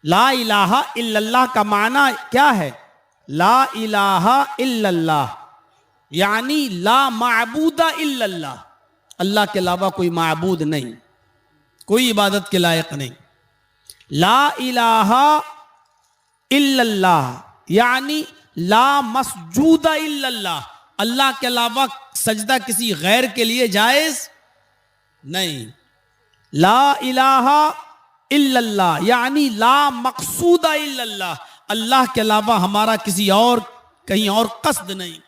ला इलाहा इल्लल्लाह का माना क्या है? ला इलाहा इल्लल्लाह यानी ला माबूदा इल्लल्लाह, अल्लाह के अलावा कोई माबूद नहीं, कोई इबादत के लायक नहीं। ला इलाहा इल्लल्लाह यानी ला मसजूदा इल्लल्लाह, अल्लाह के अलावा सजदा किसी गैर के लिए जायज नहीं। ला इलाहा इल्लल्लाह यानी ला मकसूदा इल्लल्लाह, अल्लाह के अलावा हमारा किसी और कहीं और कस्द नहीं।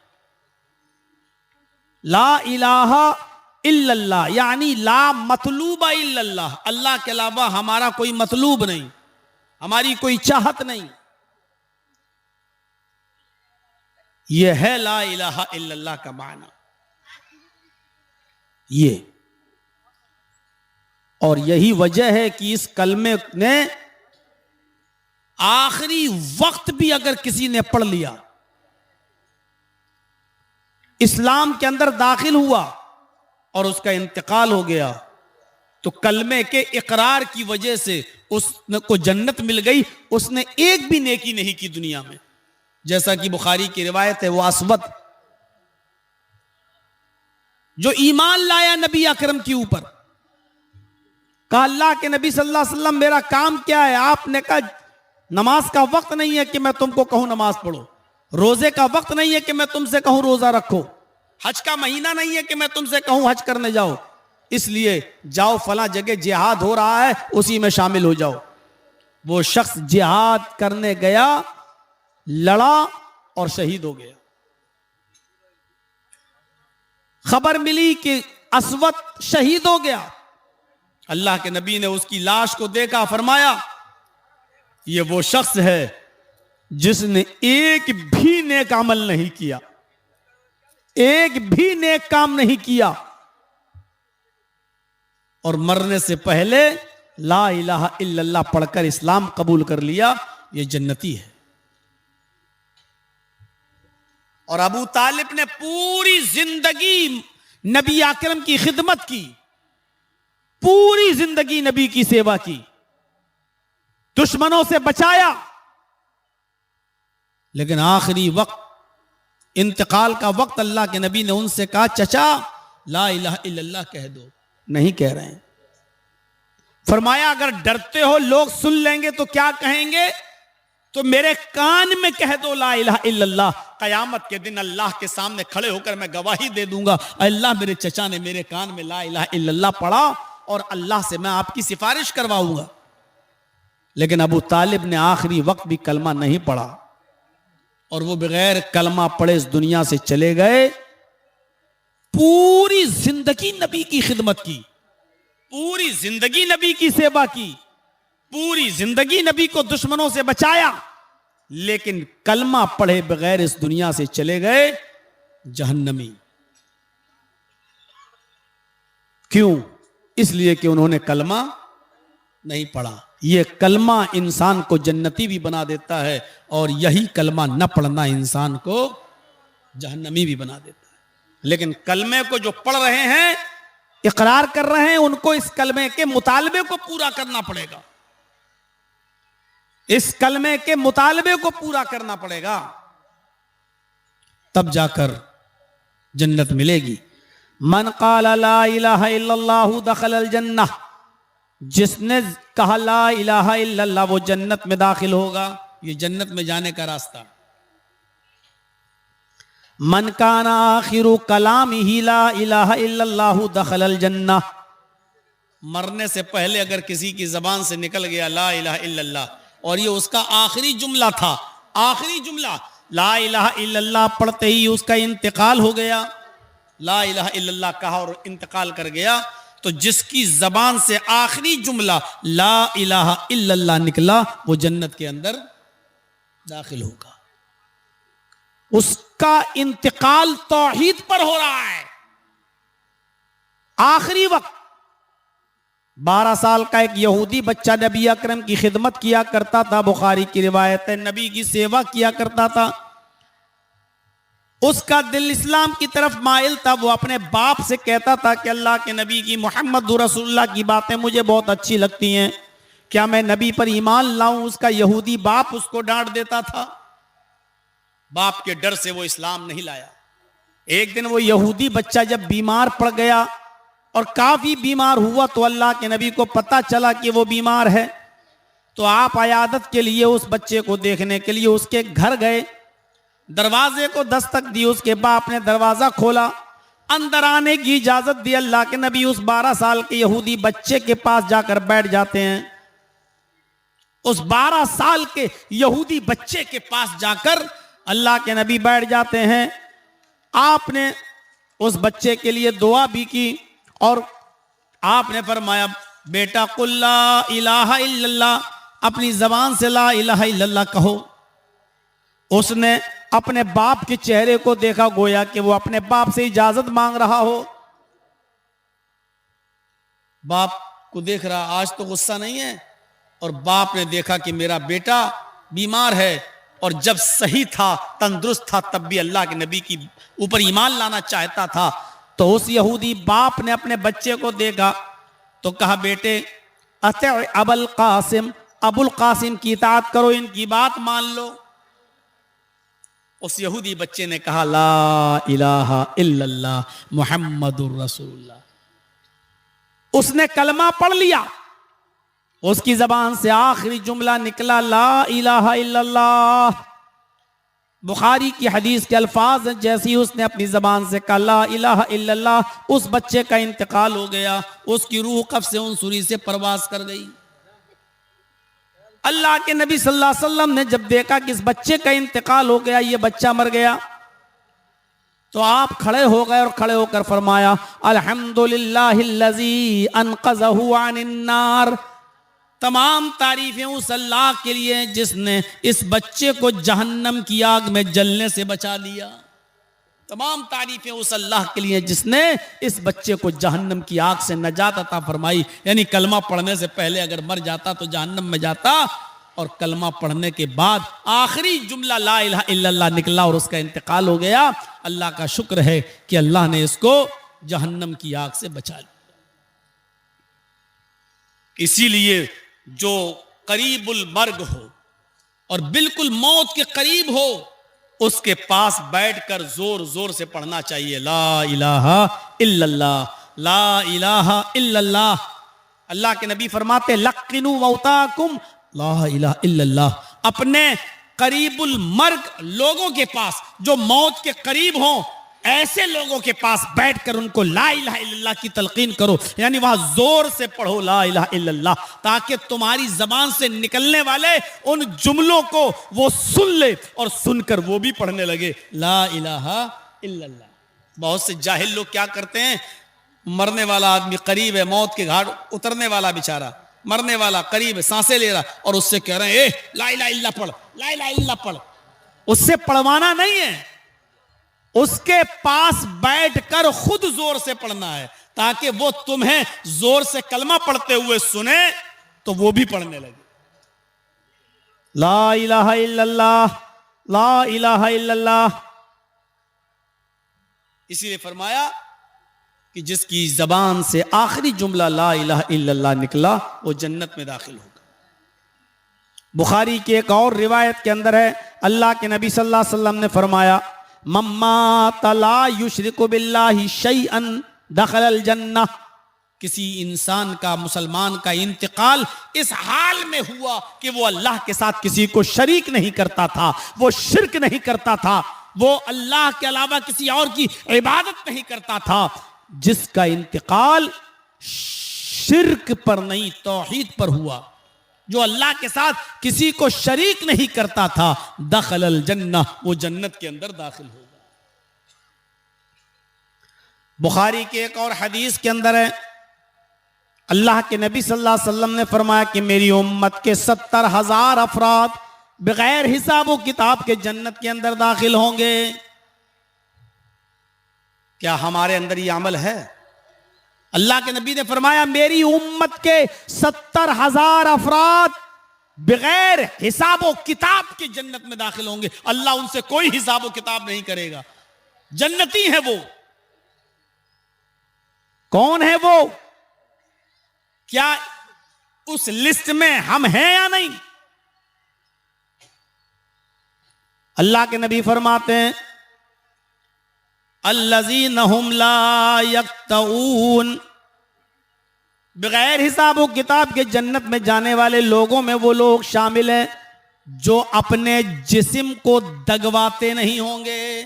ला इलाहा इल्लल्लाह यानी ला मतलूबा इल्लल्लाह, अल्लाह के अलावा हमारा कोई मतलूब नहीं, हमारी कोई चाहत नहीं। यह है ला इलाहा इल्लल्लाह का माना। ये और यही वजह है कि इस कलमे ने आखिरी वक्त भी अगर किसी ने पढ़ लिया, इस्लाम के अंदर दाखिल हुआ और उसका इंतकाल हो गया, तो कलमे के इकरार की वजह से उसको जन्नत मिल गई। उसने एक भी नेकी नहीं की दुनिया में, जैसा कि बुखारी की रिवायत है। वो असवद जो ईमान लाया नबी अकरम के ऊपर, कहा अल्लाह के नबी सल्लल्लाहु अलैहि वसल्लम मेरा काम क्या है? आपने कहा नमाज का वक्त नहीं है कि मैं तुमको कहूं नमाज पढ़ो, रोजे का वक्त नहीं है कि मैं तुमसे कहूं रोजा रखो, हज का महीना नहीं है कि मैं तुमसे कहूं हज करने जाओ, इसलिए जाओ फलां जगह जिहाद हो रहा है उसी में शामिल हो जाओ। वो शख्स जिहाद करने गया, लड़ा और शहीद हो गया। खबर मिली कि असवद शहीद हो गया। अल्लाह के नबी ने उसकी लाश को देखा, फरमाया ये वो शख्स है जिसने एक भी नेक अमल नहीं किया, एक भी नेक काम नहीं किया, और मरने से पहले ला इलाहा इल्लल्लाह पढ़कर इस्लाम कबूल कर लिया, ये जन्नती है। और अबू तालिब ने पूरी जिंदगी नबी अकरम की खिदमत की, पूरी जिंदगी नबी की सेवा की, दुश्मनों से बचाया, लेकिन आखिरी वक्त इंतकाल का वक्त अल्लाह के नबी ने उनसे कहा चचा ला इलाहा इल्लल्लाह कह दो, नहीं कह रहे हैं। फरमाया अगर डरते हो लोग सुन लेंगे तो क्या कहेंगे, तो मेरे कान में कह दो ला इलाहा इल्लल्लाह, कयामत के दिन अल्लाह के सामने खड़े होकर मैं गवाही दे दूंगा, अल्लाह मेरे चचा ने मेरे कान में ला इलाहा इल्लल्लाह पढ़ा और अल्लाह से मैं आपकी सिफारिश करवाऊंगा। लेकिन अबू तालिब ने आखिरी वक्त भी कलमा नहीं पढ़ा और वो बगैर कलमा पढ़े इस दुनिया से चले गए। पूरी जिंदगी नबी की खिदमत की, पूरी जिंदगी नबी की सेवा की, पूरी जिंदगी नबी को दुश्मनों से बचाया, लेकिन कलमा पढ़े बगैर इस दुनिया से चले गए जहन्नमी। क्यों? इसलिए कि उन्होंने कलमा नहीं पढ़ा। यह कलमा इंसान को जन्नती भी बना देता है और यही कलमा न पढ़ना इंसान को जहन्नमी भी बना देता है। लेकिन कलमे को जो पढ़ रहे हैं, इकरार कर रहे हैं, उनको इस कलमे के मुतालबे को पूरा करना पड़ेगा, इस कलमे के मुतालबे को पूरा करना पड़ेगा, तब जाकर जन्नत मिलेगी। मन क़ाला ला इलाहा इल्लल्लाहु दखलल जन्नह, जिसने कहा ला इलाहा इल्लल्लाह वो जन्नत में दाखिल होगा। ये जन्नत में जाने का रास्ता। मन काना आखिरु कलामिही ला इलाहा इल्लल्लाहु दखलल जन्नह, मरने से पहले अगर किसी की जबान से निकल गया ला इलाहा इल्लल्लाह और ये उसका आखिरी जुमला था, आखिरी जुमला ला इलाहा इल्लल्लाह पढ़ते ही उसका इंतकाल हो गया, ला इलाहा इल्लल्लाह कहा और इंतकाल कर गया, तो जिसकी जबान से आखिरी जुमला ला इलाहा इल्लल्लाह निकला वो जन्नत के अंदर दाखिल होगा। उसका इंतकाल तौहीद पर हो रहा है। आखिरी वक्त 12 साल का एक यहूदी बच्चा नबी अकरम की खिदमत किया करता था, बुखारी की रिवायत है, नबी की सेवा किया करता था। उसका दिल इस्लाम की तरफ माइल था। वो अपने बाप से कहता था कि अल्लाह के नबी की, मोहम्मद रसूलुल्लाह की बातें मुझे बहुत अच्छी लगती हैं, क्या मैं नबी पर ईमान लाऊं? उसका यहूदी बाप उसको डांट देता था। बाप के डर से वो इस्लाम नहीं लाया। एक दिन वो यहूदी बच्चा जब बीमार पड़ गया और काफी बीमार हुआ तो अल्लाह के नबी को पता चला कि वो बीमार है। तो आप अयादत के लिए उस बच्चे को देखने के लिए उसके घर गए। दरवाजे को दस्तक दी, उसके बाप ने दरवाजा खोला, अंदर आने की इजाजत दी। अल्लाह के नबी उस 12 साल के यहूदी बच्चे के पास जाकर बैठ जाते हैं। उस 12 साल के यहूदी बच्चे के पास जाकर अल्लाह के नबी बैठ जाते हैं। आपने उस बच्चे के लिए दुआ भी की और आपने फरमाया, बेटा कुल ला इलाहा इल्लल्लाह, अपनी जबान से ला इलाहा इल्लल्लाह कहो। उसने अपने बाप के चेहरे को देखा, गोया कि वो अपने बाप से इजाजत मांग रहा हो। बाप को देख रहा, आज तो गुस्सा नहीं है। और बाप ने देखा कि मेरा बेटा बीमार है और जब सही था, तंदुरुस्त था, तब भी अल्लाह के नबी की ऊपर ईमान लाना चाहता था। तो उस यहूदी बाप ने अपने बच्चे को देखा तो कहा, बेटे अते अबुल कासिम, अबुल कासिम की इताअत करो, इनकी बात मान लो। उस यहूदी बच्चे ने कहा, ला इलाहा इल्लल्लाह मुहम्मदुर रसूलुल्लाह। उसने कलमा पढ़ लिया। उसकी जबान से आखिरी जुमला निकला, ला इलाहा इल्लल्लाह। बुखारी की हदीस के अल्फाज हैं, जैसी उसने अपनी जबान से कहा ला इलाहा इल्लल्लाह, उस बच्चे का इंतकाल हो गया। उसकी रूह कब्र से उनसुरी से परवाज कर गई। अल्लाह के नबी सल्लल्लाहु अलैहि वसल्लम ने जब देखा कि इस बच्चे का इंतकाल हो गया, ये बच्चा मर गया, तो आप खड़े हो गए और खड़े होकर फरमाया, अल्हम्दुलिल्लाहिल्लज़ी अनक़ज़हु अनिन्नार। तमाम तारीफें उस अल्लाह के लिए जिसने इस बच्चे को जहन्नम की आग में जलने से बचा लिया। तमाम तारीफें उस अल्लाह के लिए जिसने इस बच्चे को जहन्नम की आग से नजात अता फरमाई। यानी कलमा पढ़ने से पहले अगर मर जाता तो जहन्नम में जाता, और कलमा पढ़ने के बाद आखिरी जुमला ला इलाहा इल्लल्लाह निकला और उसका इंतकाल हो गया। अल्लाह का शुक्र है कि अल्लाह ने इसको जहन्नम की आग से बचा लिया। इसीलिए जो करीबुल मर्ग हो और बिल्कुल मौत के करीब हो, उसके पास बैठकर जोर जोर से पढ़ना चाहिए, ला इलाहा इल्लल्लाह, ला इलाहा इल्लल्लाह। अल्लाह के नबी फरमाते, लक्किनु मौताकुम ला इलाहा इल्लल्लाह। अपने करीबुल मर्ग लोगों के पास, जो मौत के करीब हों, ऐसे लोगों के पास बैठकर उनको ला इलाहा इल्लल्लाह की तलकीन करो। यानी वहां जोर से पढ़ो ला इलाहा इल्लल्लाह, ताकि तुम्हारी जबान से निकलने वाले उन जुमलों को वो सुन ले और सुनकर वो भी पढ़ने लगे ला इलाहा इल्लल्लाह। बहुत से जाहिल लोग क्या करते हैं, मरने वाला आदमी करीब है, मौत के घाट उतरने वाला बेचारा, मरने वाला करीब है, सांसें ले रहा, और उससे कह रहे हैं ए ला इलाहा इल्लल्लाह पढ़, ला इलाहा इल्लल्लाह पढ़। उससे पढ़वाना नहीं है, उसके पास बैठकर खुद जोर से पढ़ना है, ताकि वो तुम्हें जोर से कलमा पढ़ते हुए सुने तो वो भी पढ़ने लगे, ला इलाहा इल्लल्लाह, ला इलाहा इल्लल्लाह। इसीलिए फरमाया कि जिसकी जबान से आखिरी जुमला ला इलाहा इल्लल्लाह निकला वो जन्नत में दाखिल होगा। बुखारी की एक और रिवायत के अंदर है, अल्लाह के नबी सल्लल्लाहु अलैहि वसल्लम ने फरमाया, मम्मा तला युशरिकु बिल्लाहि शैअन दखलल जन्नह। किसी इंसान का, मुसलमान का इंतकाल इस हाल में हुआ कि वो अल्लाह के साथ किसी को शरीक नहीं करता था, वो शिर्क नहीं करता था, वो अल्लाह के अलावा किसी और की इबादत नहीं करता था। जिसका इंतकाल शिर्क पर नहीं तौहीद पर हुआ, जो अल्लाह के साथ किसी को शरीक नहीं करता था, दखलल जन्नह, वो जन्नत के अंदर दाखिल होगा। बुखारी के एक और हदीस के अंदर है, अल्लाह के नबी सल्लल्लाहु अलैहि वसल्लम ने फरमाया कि मेरी उम्मत के 70,000 अफराद बगैर हिसाब व किताब के जन्नत के अंदर दाखिल होंगे। क्या हमारे अंदर ये अमल है? अल्लाह के नबी ने फरमाया मेरी उम्मत के 70,000 अफराद बगैर हिसाब व किताब के जन्नत में दाखिल होंगे। अल्लाह उनसे कोई हिसाब व किताब नहीं करेगा, जन्नती है वो। कौन है वो? क्या उस लिस्ट में हम हैं या नहीं? अल्लाह के नबी फरमाते हैं अल्लज़ीना हुम ला यक्तऊन, बगैर हिसाब व किताब के जन्नत में जाने वाले लोगों में वो लोग शामिल हैं जो अपने जिस्म को दगवाते नहीं होंगे।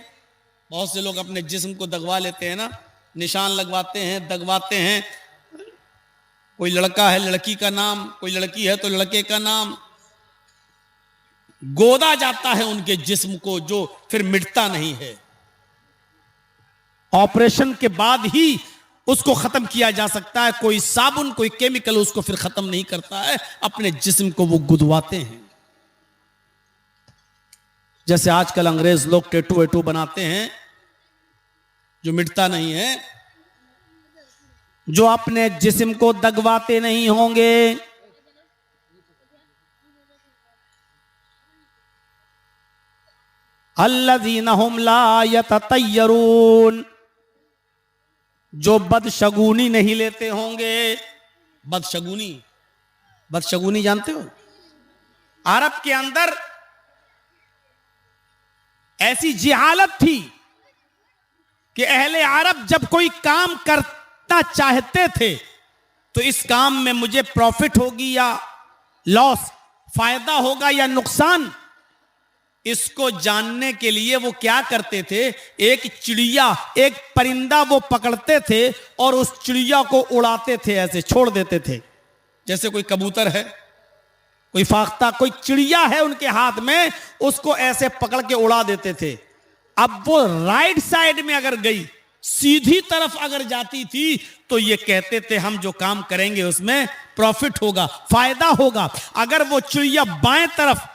बहुत से लोग अपने जिस्म को दगवा लेते हैं ना, निशान लगवाते हैं, दगवाते हैं। कोई लड़का है लड़की का नाम, कोई लड़की है तो लड़के का नाम, गोदा जाता है उनके जिस्म को जो फिर मिटता नहीं है। ऑपरेशन के बाद ही उसको खत्म किया जा सकता है। कोई साबुन, कोई केमिकल उसको फिर खत्म नहीं करता है। अपने जिस्म को वो गुदवाते हैं। जैसे आजकल अंग्रेज लोग टेटू वेटू बनाते हैं जो मिटता नहीं है, जो अपने जिस्म को दगवाते नहीं होंगे। अल्लज़ीना हुम ला यततय्यरून, जो बदशगुनी नहीं लेते होंगे। बदशगुनी, बदशगुनी जानते हो? अरब के अंदर ऐसी जिहालत थी कि अहले अरब जब कोई काम करना चाहते थे तो इस काम में मुझे प्रॉफिट होगी या लॉस, फायदा होगा या नुकसान, इसको जानने के लिए वो क्या करते थे, एक चिड़िया, एक परिंदा वो पकड़ते थे और उस चिड़िया को उड़ाते थे, ऐसे छोड़ देते थे। जैसे कोई कबूतर है, कोई फाख्ता, कोई चिड़िया है उनके हाथ में, उसको ऐसे पकड़ के उड़ा देते थे। अब वो राइट साइड में अगर गई, सीधी तरफ अगर जाती थी तो ये कहते थे हम जो काम करेंगे उसमें प्रॉफिट होगा, फायदा होगा। अगर वो चिड़िया बाएं तरफ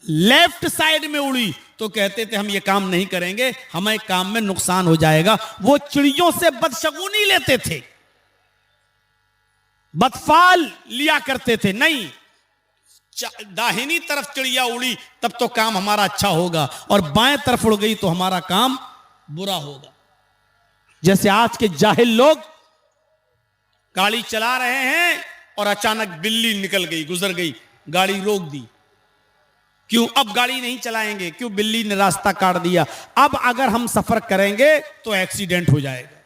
लेफ्ट साइड में उड़ी तो कहते थे हम ये काम नहीं करेंगे, हमें काम में नुकसान हो जाएगा। वो चिड़ियों से बदशगुनी लेते थे, बदफाल लिया करते थे। नहीं, दाहिनी तरफ चिड़िया उड़ी तब तो काम हमारा अच्छा होगा, और बाएं तरफ उड़ गई तो हमारा काम बुरा होगा। जैसे आज के जाहिल लोग गाड़ी चला रहे हैं और अचानक बिल्ली निकल गई, गुजर गई, गाड़ी रोक दी। क्यों? अब गाड़ी नहीं चलाएंगे, क्यों? बिल्ली ने रास्ता काट दिया। अब अगर हम सफर करेंगे तो एक्सीडेंट हो जाएगा,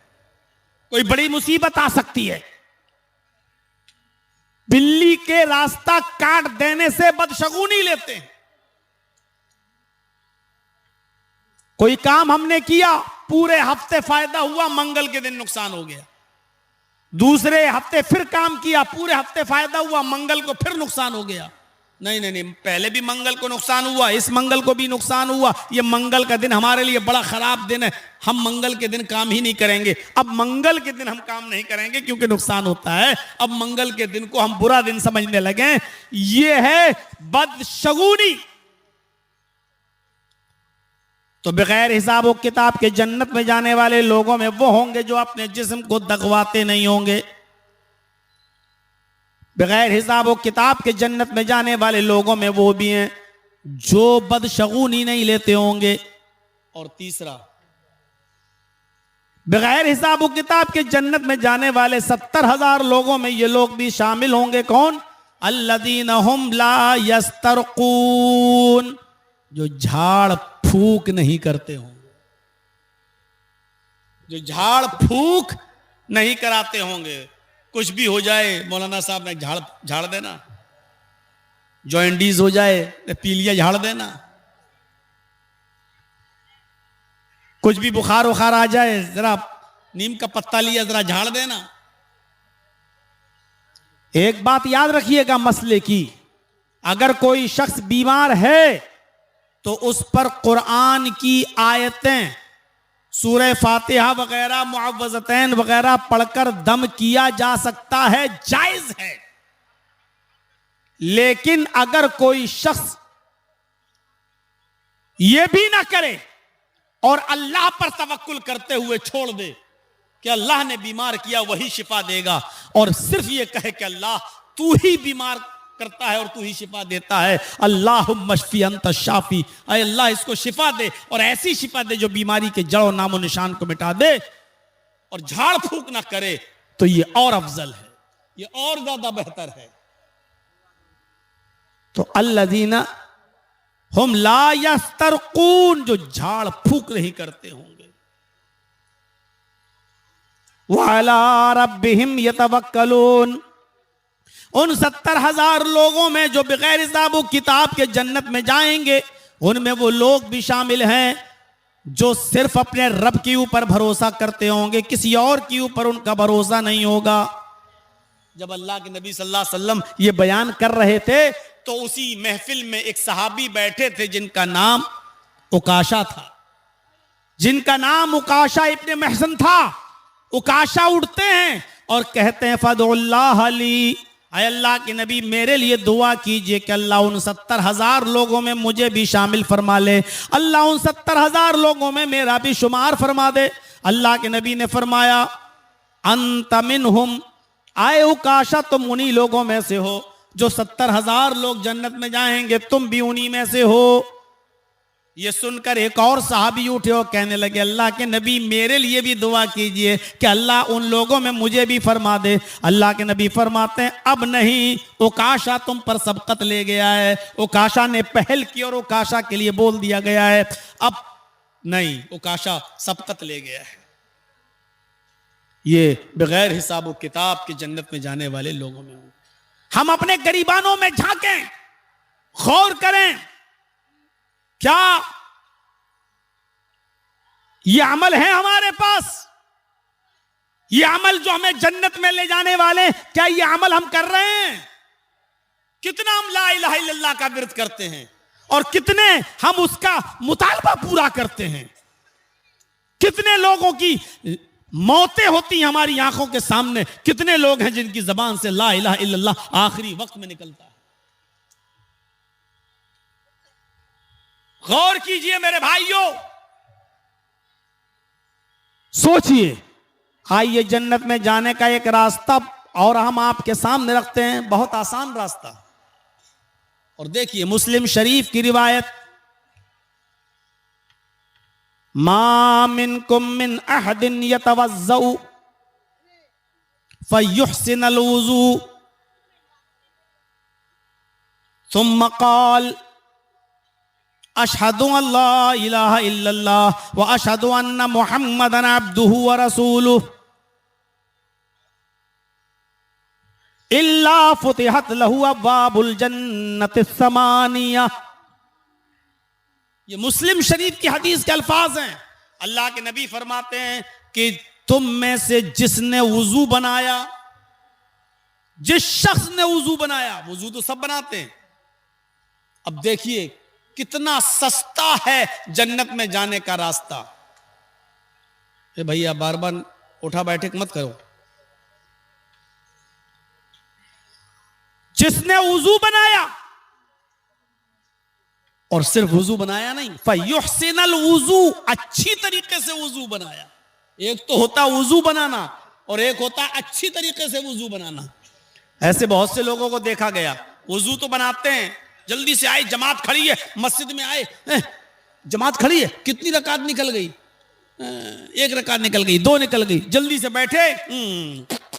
कोई बड़ी मुसीबत आ सकती है। बिल्ली के रास्ता काट देने से बदशगुनी लेते हैं। कोई काम हमने किया, पूरे हफ्ते फायदा हुआ, मंगल के दिन नुकसान हो गया। दूसरे हफ्ते फिर काम किया, पूरे हफ्ते फायदा हुआ, मंगल को फिर नुकसान हो गया। नहीं नहीं नहीं, पहले भी मंगल को नुकसान हुआ, इस मंगल को भी नुकसान हुआ। ये मंगल का दिन हमारे लिए बड़ा खराब दिन है, हम मंगल के दिन काम ही नहीं करेंगे। अब मंगल के दिन हम काम नहीं करेंगे क्योंकि नुकसान होता है, अब मंगल के दिन को हम बुरा दिन समझने लगे। ये है बदशगुनी। तो बगैर हिसाब और किताब के जन्नत में जाने वाले लोगों में वो होंगे जो अपने जिस्म को दगवाते नहीं होंगे। बगैर हिसाब और किताब के जन्नत में जाने वाले लोगों में वो भी हैं जो बदशगुनी नहीं लेते होंगे। और तीसरा, बगैर हिसाब और किताब के जन्नत में जाने वाले 70,000 लोगों में ये लोग भी शामिल होंगे। कौन? अल्लज़ीना हुम ला यस्तरकून, जो झाड़ फूक नहीं करते होंगे, जो झाड़ फूक नहीं कराते होंगे। कुछ भी हो जाए, मौलाना साहब ने झाड़ देना, जॉइंडीज हो जाए, पीलिया झाड़ देना, कुछ भी बुखार उखार आ जाए, जरा नीम का पत्ता लिया, जरा झाड़ देना। एक बात याद रखिएगा मसले की, अगर कोई शख्स बीमार है तो उस पर कुरान की आयतें, सूरह फातिहा वगैरह, मुअव्वज़तैन वगैरह पढ़कर दम किया जा सकता है, जायज है। लेकिन अगर कोई शख्स यह भी ना करे और अल्लाह पर तवक्कुल करते हुए छोड़ दे कि अल्लाह ने बीमार किया वही शिफा देगा, और सिर्फ ये कहे कि अल्लाह तू ही बीमार करता है और तू ही शिफा देता है, अल्लाहुम्मा शफी अंत शाफी, अय अल्लाह इसको शिफा दे, और ऐसी शिफा दे जो बीमारी के जड़ों नामो निशान को मिटा दे, और झाड़ फूक ना करे, तो ये और अफजल है, ये और ज्यादा बेहतर है। तो अल्लज़ीना हम ला यस्तरकून, जो झाड़ फूक नहीं करते होंगे। वअला रब्बिहिम यतवक्कलून, उन 70,000 लोगों में जो बगैर हिसाब किताब के जन्नत में जाएंगे, उनमें वो लोग भी शामिल हैं जो सिर्फ अपने रब के ऊपर भरोसा करते होंगे, किसी और के ऊपर उनका भरोसा नहीं होगा। जब अल्लाह के नबी सल्लल्लाहु अलैहि वसल्लम ये बयान कर रहे थे तो उसी महफिल में एक सहाबी बैठे थे जिनका नाम उकाशा था, जिनका नाम उकाशा इब्ने महसन था। उकाशा उठते हैं और कहते हैं फदुल्लाह अली, अल्लाह के नबी मेरे लिए दुआ कीजिए कि अल्लाह उन 70,000 लोगों में मुझे भी शामिल फरमा ले, अल्लाह उन 70,000 लोगों में मेरा भी शुमार फरमा दे। अल्लाह के नबी ने फरमाया अंत मिनहुम, आए उकाशा तुम उन्हीं लोगों में से हो जो 70,000 लोग जन्नत में जाएंगे, तुम भी उन्हीं में से हो। ये सुनकर एक और सहाबी उठे और कहने लगे अल्लाह के नबी मेरे लिए भी दुआ कीजिए कि अल्लाह उन लोगों में मुझे भी फरमा दे। अल्लाह के नबी फरमाते हैं अब नहीं, उकाशा तुम पर सबकत ले गया है, उकाशा ने पहल की और उकाशा के लिए बोल दिया गया है, अब नहीं, उकाशा सबकत ले गया है। ये बगैर हिसाब किताब के जन्नत में जाने वाले लोगों में हूं। हम अपने गरीबानों में झांकें, गौर करें, क्या ये अमल है हमारे पास? ये अमल जो हमें जन्नत में ले जाने वाले, क्या ये अमल हम कर रहे हैं? कितना हम ला इलाहा इल्लल्लाह का विर्द करते हैं और कितने हम उसका मुतालबा पूरा करते हैं? कितने लोगों की मौतें होती हैं हमारी आंखों के सामने, कितने लोग हैं जिनकी जबान से ला इलाहा इल्लल्लाह आखिरी वक्त में निकलता है। गौर कीजिए मेरे भाइयों, सोचिए। आइए जन्नत में जाने का एक रास्ता और हम आपके सामने रखते हैं, बहुत आसान रास्ता। और देखिए मुस्लिम शरीफ की रिवायत, मा मिनकुम मिन अहदिन यतवज़्ज़उ फयुहसिनुल वुज़ू सुम्मा क़ाल अशहदु अल्ला इलाहा इल्लल्लाह व अशहदु अन्ना मुहम्मदन अब्दुहु व रसूलुहु इल्ला फुतिहत लहु अब्वाबुल जन्नतिस समानिया। ये मुस्लिम शरीफ की हदीस के अल्फाज हैं। अल्लाह के नबी फरमाते हैं कि तुम में से जिसने वुजू बनाया, जिस शख्स ने वुजू बनाया, वुजू तो सब बनाते हैं, अब देखिए कितना सस्ता है जन्नत में जाने का रास्ता। भैया बार बार उठा बैठक मत करो। जिसने वुजू बनाया, और सिर्फ वुजू बनाया नहीं, फयुहसिनुल वुजू, अच्छी तरीके से वुजू बनाया। एक तो होता वुजू बनाना और एक होता अच्छी तरीके से वुजू बनाना। ऐसे बहुत से लोगों को देखा गया, वुजू तो बनाते हैं, जल्दी से आए, जमात खड़ी है, मस्जिद में आए, जमात खड़ी है, कितनी रकात निकल गई? 1 रकात निकल गई, 2 निकल गई, जल्दी से बैठे,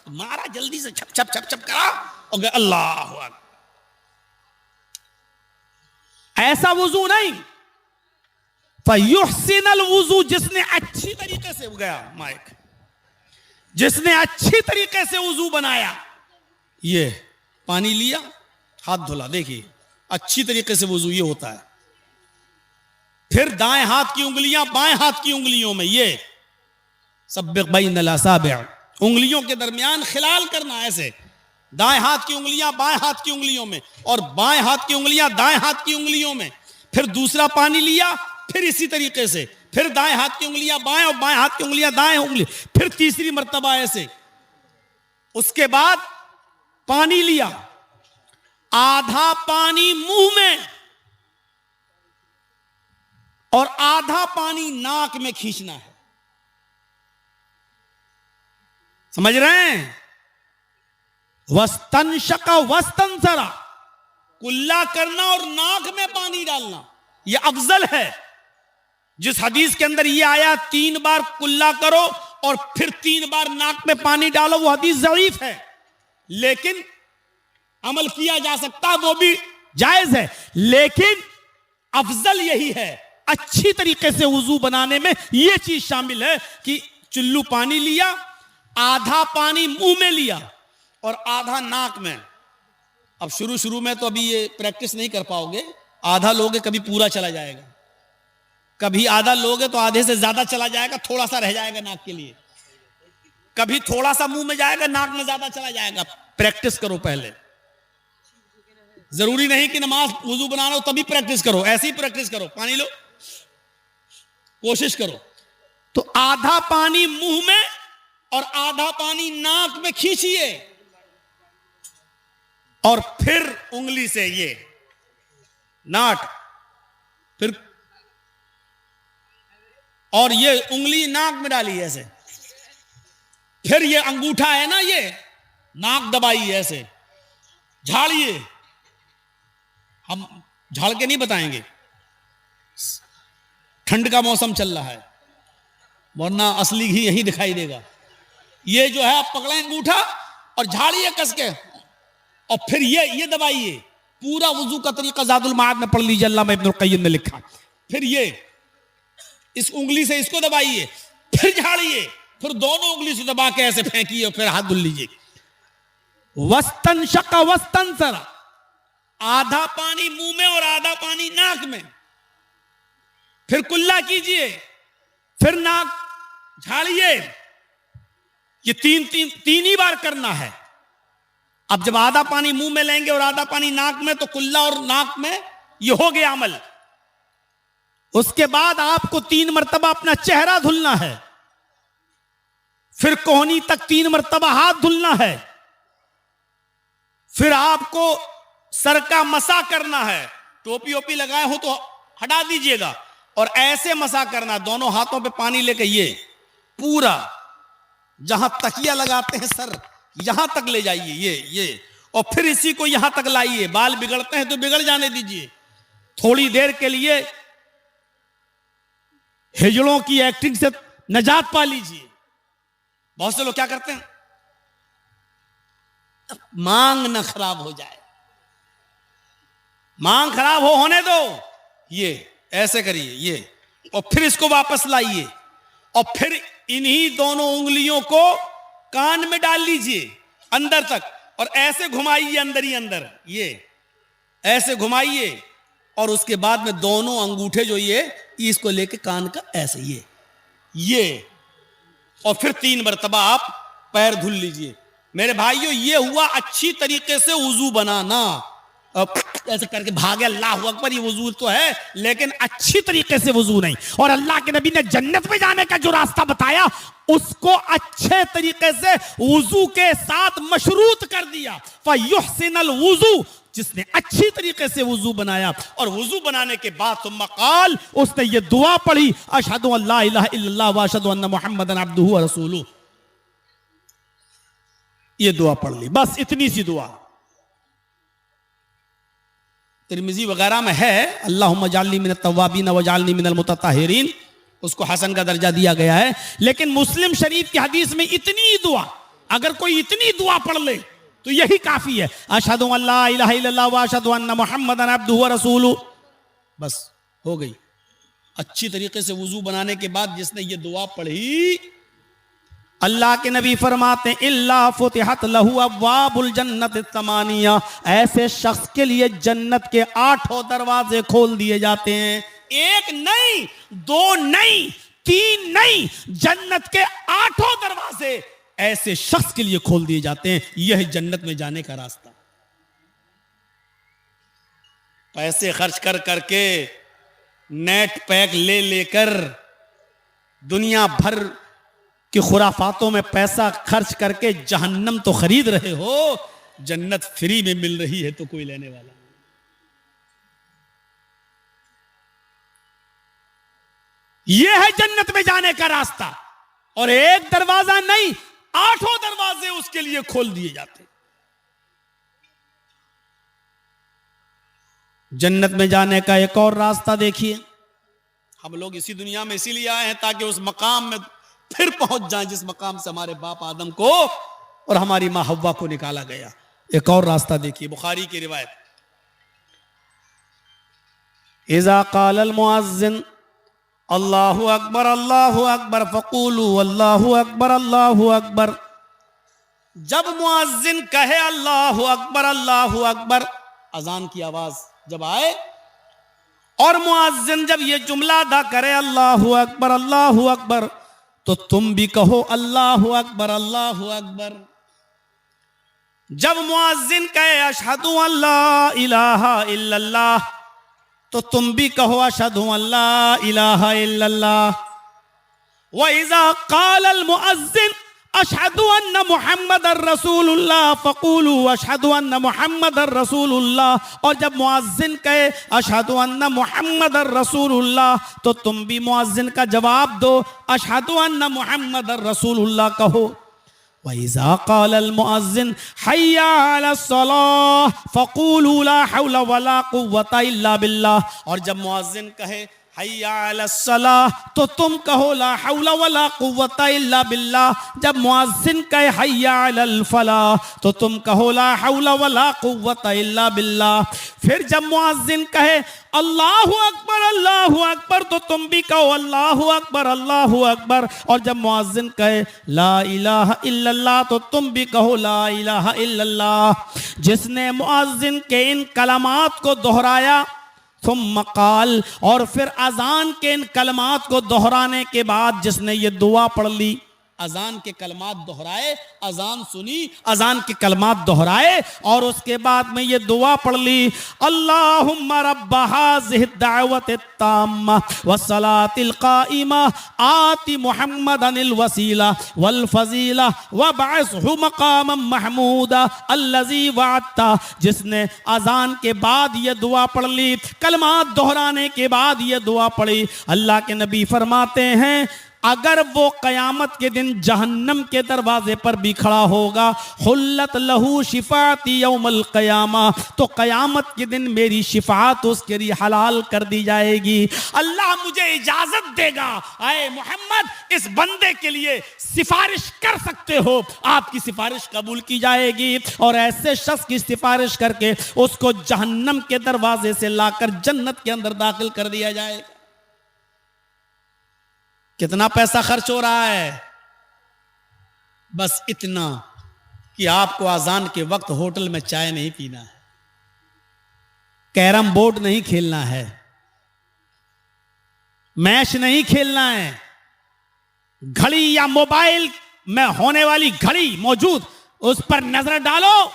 मारा जल्दी से, छप छप छप छप करा और गए, अल्लाह अकबर। ऐसा वुजू नहीं, फयुहसिनुल वुजू, जिसने अच्छी तरीके से गया, माइक, जिसने अच्छी तरीके से वुजू बनाया, ये पानी लिया, हाथ धुला, देखिए अच्छी तरीके से वुजू ये होता है। फिर दाएं हाथ की उंगलियां बाएं हाथ की उंगलियों में, ये सब्बिक़ बैनल असाबिअ, उंगलियों के दरमियान खिलाल करना, ऐसे दाएं हाथ की उंगलियां बाएं हाथ की उंगलियों में और बाएं हाथ की उंगलियां दाएं हाथ की उंगलियों में। फिर दूसरा पानी लिया, फिर इसी तरीके से, फिर दाएं हाथ की उंगलियां बाएं और बाएं हाथ की उंगलियां दाएं उंगली, फिर तीसरी मर्तबा ऐसे। उसके बाद पानी लिया, आधा पानी मुंह में और आधा पानी नाक में खींचना है। समझ रहे हैं? वस्तनशक वस्तनसरा, कुल्ला करना और नाक में पानी डालना, यह अफजल है। जिस हदीस के अंदर यह आया 3 बार कुल्ला करो और फिर 3 बार नाक में पानी डालो, वो हदीस ज़ईफ है, लेकिन अमल किया जा सकता है, वो भी जायज है, लेकिन अफजल यही है, अच्छी तरीके से वुजू बनाने में यह चीज शामिल है कि चुल्लू पानी लिया, आधा पानी मुंह में लिया और आधा नाक में। अब शुरू शुरू में तो अभी ये प्रैक्टिस नहीं कर पाओगे, आधा लोगे कभी पूरा चला जाएगा, कभी आधा लोगे तो आधे से ज्यादा चला जाएगा, थोड़ा सा रह जाएगा नाक के लिए, कभी थोड़ा सा मुंह में जाएगा, नाक में ज्यादा चला जाएगा। प्रैक्टिस करो पहले, जरूरी नहीं कि नमाज वुजू बनाना हो तभी प्रैक्टिस करो, ऐसे ही प्रैक्टिस करो, पानी लो, कोशिश करो। तो आधा पानी मुंह में और आधा पानी नाक में खींचिए और फिर उंगली से ये नाट, फिर और ये उंगली नाक में डाली ऐसे, फिर ये अंगूठा है ना, ये नाक दबाइए ऐसे, झाड़िए। हम झाड़ के नहीं बताएंगे, ठंड का मौसम चल रहा है, वरना असली घी यही दिखाई देगा। ये जो है आप पकड़ें अंगूठा और झाड़िए कस के, और फिर ये दबाइए। पूरा वुजू का तरीका ज़ादुल माद में पढ़ लीजिए, अल्लामा इब्नुल क़य्यिम ने लिखा। फिर ये इस उंगली से इसको दबाइए, फिर झाड़िए, फिर दोनों उंगली से दबा के ऐसे फेंकिए और फिर हाथ धुल लीजिए। वस्तन शका वस्तन सरा, आधा पानी मुंह में और आधा पानी नाक में, फिर कुल्ला कीजिए, फिर नाक झाड़िए। ये तीन ही बार करना है। अब जब आधा पानी मुंह में लेंगे और आधा पानी नाक में, तो कुल्ला और नाक में ये हो गया अमल। उसके बाद आपको 3 मरतबा अपना चेहरा धुलना है, फिर कोहनी तक 3 मरतबा हाथ धुलना है, फिर आपको सर का मसा करना है। टोपी ओपी लगाए हो तो हटा दीजिएगा और ऐसे मसा करना, दोनों हाथों पे पानी लेके ये पूरा जहां तकिया लगाते हैं सर, यहां तक ले जाइए ये, और फिर इसी को यहां तक लाइए। बाल बिगड़ते हैं तो बिगड़ जाने दीजिए, थोड़ी देर के लिए हिजड़ों की एक्टिंग से निजात पा लीजिए। बहुत से लोग क्या करते हैं, मांग न खराब हो जाए, मांग खराब होने दो, ये ऐसे करिए ये, और फिर इसको वापस लाइए और फिर इन्हीं दोनों उंगलियों को कान में डाल लीजिए अंदर तक और ऐसे घुमाइए अंदर ही अंदर, ये ऐसे घुमाइए और उसके बाद में दोनों अंगूठे जो ये इसको लेके कान का ऐसे ये और फिर 3 मरतबा आप पैर धुल लीजिए। मेरे भाइयों, ये हुआ अच्छी तरीके से वुजू बनाना। अब ऐसे करके भागे अल्लाह अकबर, ये वुजू तो है लेकिन अच्छी तरीके से वुजू नहीं। और अल्लाह के नबी ने जन्नत में जाने का जो रास्ता बताया उसको अच्छे तरीके से वुजू के साथ मशरूत कर दिया। फयुहसिनल वुजू, जिसने अच्छी तरीके से वुजू बनाया और वुजू बनाने के बाद सुम्मा क़ाल, उसने ये दुआ पढ़ी, अशहदु अल्ला इलाहा इल्लल्लाह व अशहदु अन्ना मुहम्मदन अब्दुहु व रसूलुहु। ये दुआ पढ़ ली, बस इतनी सी दुआ। तिरमिजी वगैरह में है, अल्लाहुम्मा जालनी मिनत तव्वाबीन व जालनी मिनल मुतत्ताहिरीन, उसको हसन का दर्जा दिया गया है। लेकिन मुस्लिम शरीफ की हदीस में इतनी दुआ, अगर कोई इतनी दुआ पढ़ ले तो यही काफी है। अशहदु अल्ला इलाहा इल्लल्लाह व अशहदु अन्ना मुहम्मदन अब्दुहु व रसूलुहु, बस हो गई। अच्छी तरीके से वुजू बनाने के बाद जिसने ये दुआ पढ़ी, अल्लाह के नबी फरमाते हैं इल्ला फुतिहत लहू अब्वाबुल जन्नत तमानिया, ऐसे शख्स के लिए जन्नत के 8 दरवाजे खोल दिए जाते हैं। 1 नहीं, 2 नहीं, 3 नहीं, जन्नत के 8 दरवाजे ऐसे शख्स के लिए खोल दिए जाते हैं। यह जन्नत में जाने का रास्ता। पैसे खर्च कर करके, नेट पैक ले लेकर, दुनिया भर कि खुराफातों में पैसा खर्च करके जहन्नम तो खरीद रहे हो, जन्नत फ्री में मिल रही है तो कोई लेने वाला नहीं। यह है जन्नत में जाने का रास्ता। और 1 दरवाजा नहीं, 8 दरवाजे उसके लिए खोल दिए जाते। जन्नत में जाने का एक और रास्ता देखिए। हम लोग इसी दुनिया में इसीलिए आए हैं ताकि उस मकाम में फिर पहुंच जाएं जिस मकाम से हमारे बाप आदम को और हमारी मां हव्वा को निकाला गया। एक और रास्ता देखिए, बुखारी की रिवायत, इज़ा क़ालल मुअज़्ज़िन अल्लाहु अकबर फ़क़ूलू अल्लाहु अकबर। जब मुअज़्ज़िन कहे अल्लाहु अकबर, अजान की आवाज जब आए और मुअज़्ज़िन जब ये जुमला अदा करे अल्लाहु अकबर, तो तुम भी कहो अल्लाहु अकबर। जब मुअज़्ज़िन कहे अशहदु अल्ला इलाहा इल्लल्लाह, तो तुम भी कहो अशहदु अल्ला इलाहा इल्लल्लाह। व इज़ा क़ालल मुअज़्ज़िन अशहदु अन्न मुहम्मदर रसूलुल्लाह फ़क़ूलू अशहदु अन्न मुहम्मदर रसूलुल्लाह। और जब मुअज़्ज़िन कहे अशहदु अन्न मुहम्मदर रसूलुल्लाह, तो तुम भी मुअज़्ज़िन का जवाब दो, अशहदु अन्न मुहम्मदर रसूलुल्लाह कहो। व इज़ा क़ालल मुअज़्ज़िन हय्या अलस्सलाह फ़क़ूलू ला हौला वला कुव्वता इल्ला बिल्लाह। और जब मुअज़्ज़िन कहे हय्या अलस्सलाह, तो तुम कहो ला हौला वला कुव्वता इल्ला बिल्लाह। जब मुअज़्ज़िन कहे हय्या अलल फलाह, तो तुम कहो ला हौला वला कुव्वता इल्ला बिल्लाह। फिर जब मुअज़्ज़िन कहे अल्लाहु अकबर, तो तुम भी कहो अल्लाहु अकबर। और जब मुअज़्ज़िन कहे ला इलाहा इल्लल्लाह, तो तुम भी कहो ला इलाहा इल्लल्लाह। जिसने मुअज़्ज़िन के इन कलमात को दोहराया, सुम्मा क़ाल, और फिर अजान के इन कलमात को दोहराने के बाद जिसने ये दुआ पढ़ ली, अजान के कलमात दोहराए, अजान सुनी, अजान के कलमात दोहराए और उसके बाद में ये दुआ पढ़ ली, अल्लाहुम्मा रब्ब हाज़िहि दावत ताम्मा वस्सलातिल क़ाइमा आति मुहम्मदनिल वसीला वल फजीला वबअसहु मक़ामम महमूदा अल्लज़ी वअदता। जिसने अजान के बाद ये दुआ पढ़ ली, कलमात दोहराने के बाद ये दुआ पढ़ी, अल्लाह के नबी फरमाते हैं अगर वो कयामत के दिन जहन्नम के दरवाजे पर भी खड़ा होगा, हुल्लत लहू शिफाती यौमल क़यामा, तो कयामत के दिन मेरी शिफात उसके लिए हलाल कर दी जाएगी। अल्लाह मुझे इजाजत देगा, आए मोहम्मद इस बंदे के लिए सिफारिश कर सकते हो, आपकी सिफारिश कबूल की जाएगी और ऐसे शख्स की सिफारिश करके उसको जहन्नम के दरवाजे से लाकर जन्नत के अंदर दाखिल कर दिया जाएगा। कितना पैसा खर्च हो रहा है? बस इतना कि आपको अजान के वक्त होटल में चाय नहीं पीना है, कैरम बोर्ड नहीं खेलना है, मैच नहीं खेलना है, घड़ी या मोबाइल में होने वाली घड़ी मौजूद उस पर नजर डालो,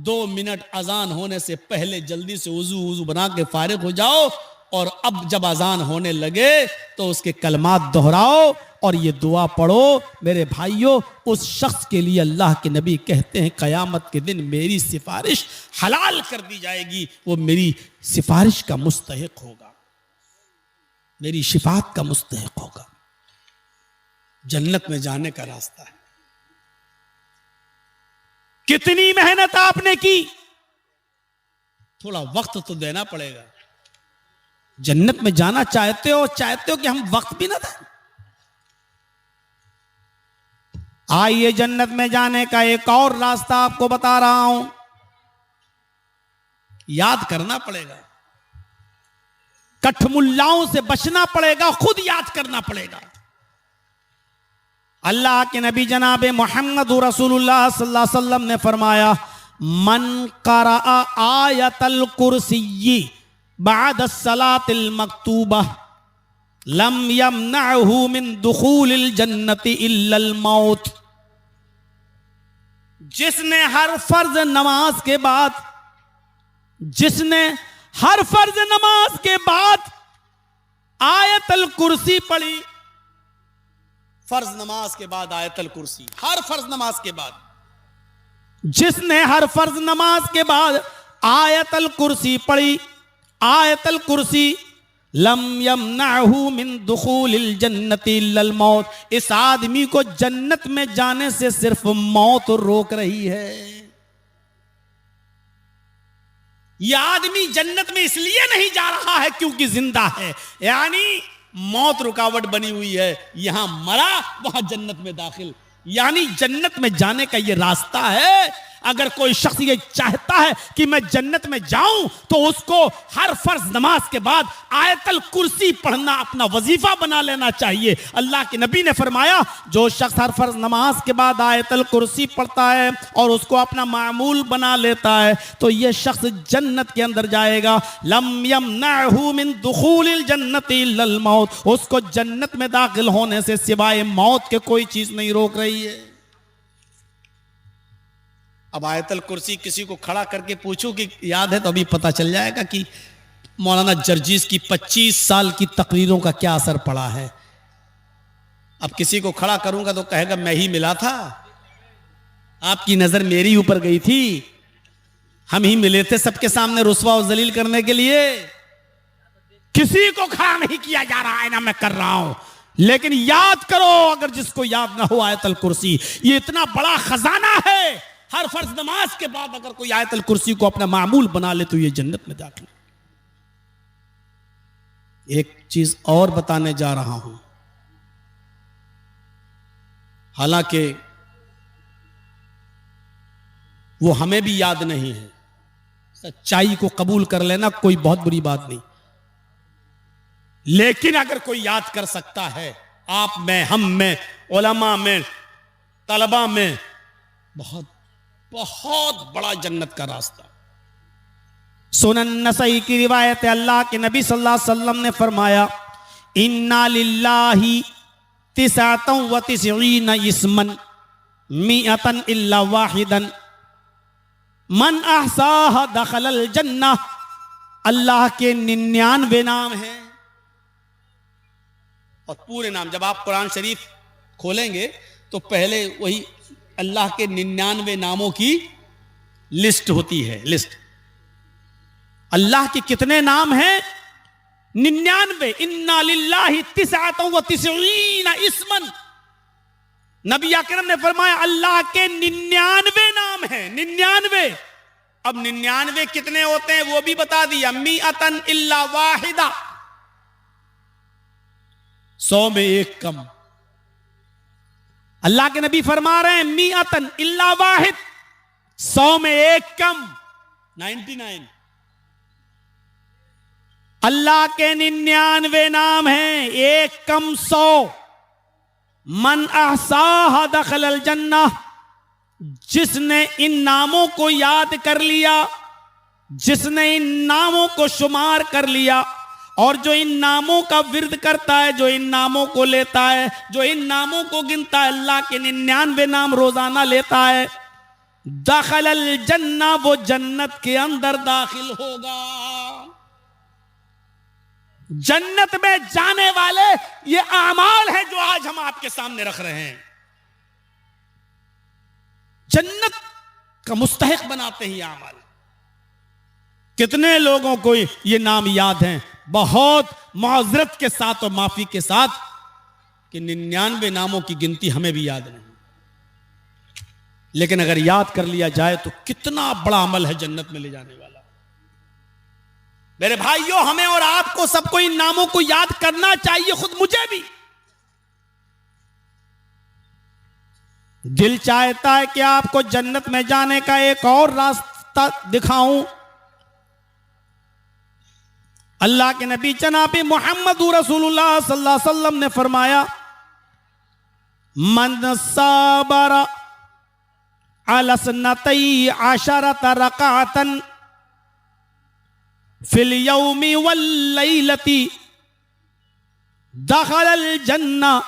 2 मिनट अजान होने से पहले जल्दी से वजू बना के फारिग हो जाओ और अब जब अजान होने लगे तो उसके कलमात दोहराओ और ये दुआ पढ़ो। मेरे भाइयों, उस शख्स के लिए अल्लाह के नबी कहते हैं कयामत के दिन मेरी सिफारिश हलाल कर दी जाएगी, वो मेरी सिफारिश का मुस्तहिक होगा, मेरी शिफात का मुस्तहिक होगा। जन्नत में जाने का रास्ता है। कितनी मेहनत आपने की, थोड़ा वक्त तो देना पड़ेगा। जन्नत में जाना चाहते हो कि हम वक्त भी ना दें? आइए जन्नत में जाने का एक और रास्ता आपको बता रहा हूं। याद करना पड़ेगा, कठमुल्लाओं से बचना पड़ेगा, खुद याद करना पड़ेगा। अल्लाह के नबी जनाबे मोहम्मद रसूलुल्लाह सल्लल्लाहु अलैहि वसल्लम ने फरमाया, मन क़रअ आयतल कुर्सी बाद सलातिल मकतूबा लम यमनअहु मिन दुखूलिल जन्नति इल्लल मौत। जिसने हर फर्ज नमाज के बाद आयतल कुर्सी पढ़ी, फर्ज नमाज के बाद आयतल कुर्सी, हर फर्ज नमाज के बाद, जिसने हर फर्ज नमाज के बाद आयतल कुर्सी पढ़ी, आयतल कुर्सी, लम यमनअहु मिन दुखूलिल जन्नति इल्लल मौत, इस आदमी को जन्नत में जाने से सिर्फ मौत रोक रही है। यह आदमी जन्नत में इसलिए नहीं जा रहा है क्योंकि जिंदा है, यानी मौत रुकावट बनी हुई है, यहां मरा वहां जन्नत में दाखिल, यानी जन्नत में जाने का यह रास्ता है। अगर कोई शख्स ये चाहता है कि मैं जन्नत में जाऊं तो उसको हर फर्ज नमाज के बाद आयतल कुर्सी पढ़ना अपना वजीफा बना लेना चाहिए। अल्लाह के नबी ने फरमाया, जो शख्स हर फर्ज नमाज के बाद आयतल कुर्सी पढ़ता है और उसको अपना मामूल बना लेता है तो यह शख्स जन्नत के अंदर जाएगा। लम यमनहु मिन दुखूलिल जन्नति इल्लल मौत, उसको जन्नत में दाखिल होने से सिवाय मौत के कोई चीज नहीं रोक रही है। अब आयतल कुर्सी किसी को खड़ा करके पूछूं कि याद है तो अभी पता चल जाएगा कि मौलाना जर्जीस की 25 साल की तकरीरों का क्या असर पड़ा है। अब किसी को खड़ा करूंगा तो कहेगा मैं ही मिला था, आपकी नजर मेरी ऊपर गई थी, हम ही मिले थे सबके सामने रुस्वा और जलील करने के लिए। किसी को खड़ा नहीं किया जा रहा है, ना मैं कर रहा हूं, लेकिन याद करो, अगर जिसको याद ना हो आयतल कुर्सी, ये इतना बड़ा खजाना है। हर फर्ज नमाज के बाद अगर कोई आयतल कुर्सी को अपना मामूल बना ले तो ये जन्नत में दाखिल। एक चीज और बताने जा रहा हूं, हालांकि वो हमें भी याद नहीं है। सच्चाई को कबूल कर लेना कोई बहुत बुरी बात नहीं, लेकिन अगर कोई याद कर सकता है, आप में, हम में, उलमा में, तलबा में, बहुत बहुत बड़ा जन्नत का रास्ता। सुनन नसई की रिवायत है, अल्लाह के नबी सल्लल्लाहु अलैहि वसल्लम ने फरमाया, इन्ना लिल्लाहि तिसअतन व तिसईन इस्मन मिअतन इल्ला वाहिदन मन अहसाहा दखलल जन्नह। अल्लाह के 99 नाम हैं और पूरे नाम, जब आप कुरान शरीफ खोलेंगे तो पहले वही अल्लाह के 99 नामों की लिस्ट होती है। लिस्ट अल्लाह के कितने नाम हैं? 99। इन्ना लिल्लाहि तिसअतन व तिसईन इस्मन। नबी अकरम ने फरमाया अल्लाह के 99 नाम हैं। 99। अब 99 कितने होते हैं वो भी बता दिया, मिअतन इल्ला वाहिदा, 100 में एक कम। अल्लाह के नबी फरमा रहे हैं मिअतन इल्ला वाहिद, 100 में एक कम, 99। अल्लाह के 99 नाम हैं, एक कम 100। मन अहसाहा दखलल जन्नह, जिसने इन नामों को याद कर लिया, जिसने इन नामों को शुमार कर लिया और जो इन नामों का विर्द करता है, जो इन नामों को लेता है, जो इन नामों को गिनता है, अल्लाह के 99 नाम रोजाना लेता है, दखलल जन्नह, वो जन्नत के अंदर दाखिल होगा। जन्नत में जाने वाले ये आमाल है जो आज हम आपके सामने रख रहे हैं, जन्नत का मुस्तहिक बनाते हैं ये आमाल। कितने लोगों को ये नाम याद हैं? बहुत माजरत के साथ और माफी के साथ कि 99 नामों की गिनती हमें भी याद नहीं, लेकिन अगर याद कर लिया जाए तो कितना बड़ा अमल है जन्नत में ले जाने वाला। मेरे भाइयों, हमें और आपको सबको इन नामों को याद करना चाहिए, खुद मुझे भी। दिल चाहता है कि आपको जन्नत में जाने का एक और रास्ता दिखाऊं। अल्लाह के नबी जनाब मोहम्मद रसूलुल्लाह सल्लल्लाहु अलैहि वसल्लम ने फरमाया, मन साबरा अलसनतई आशरत रकातन फिल यौमी वल लैलती दखलल जन्नह।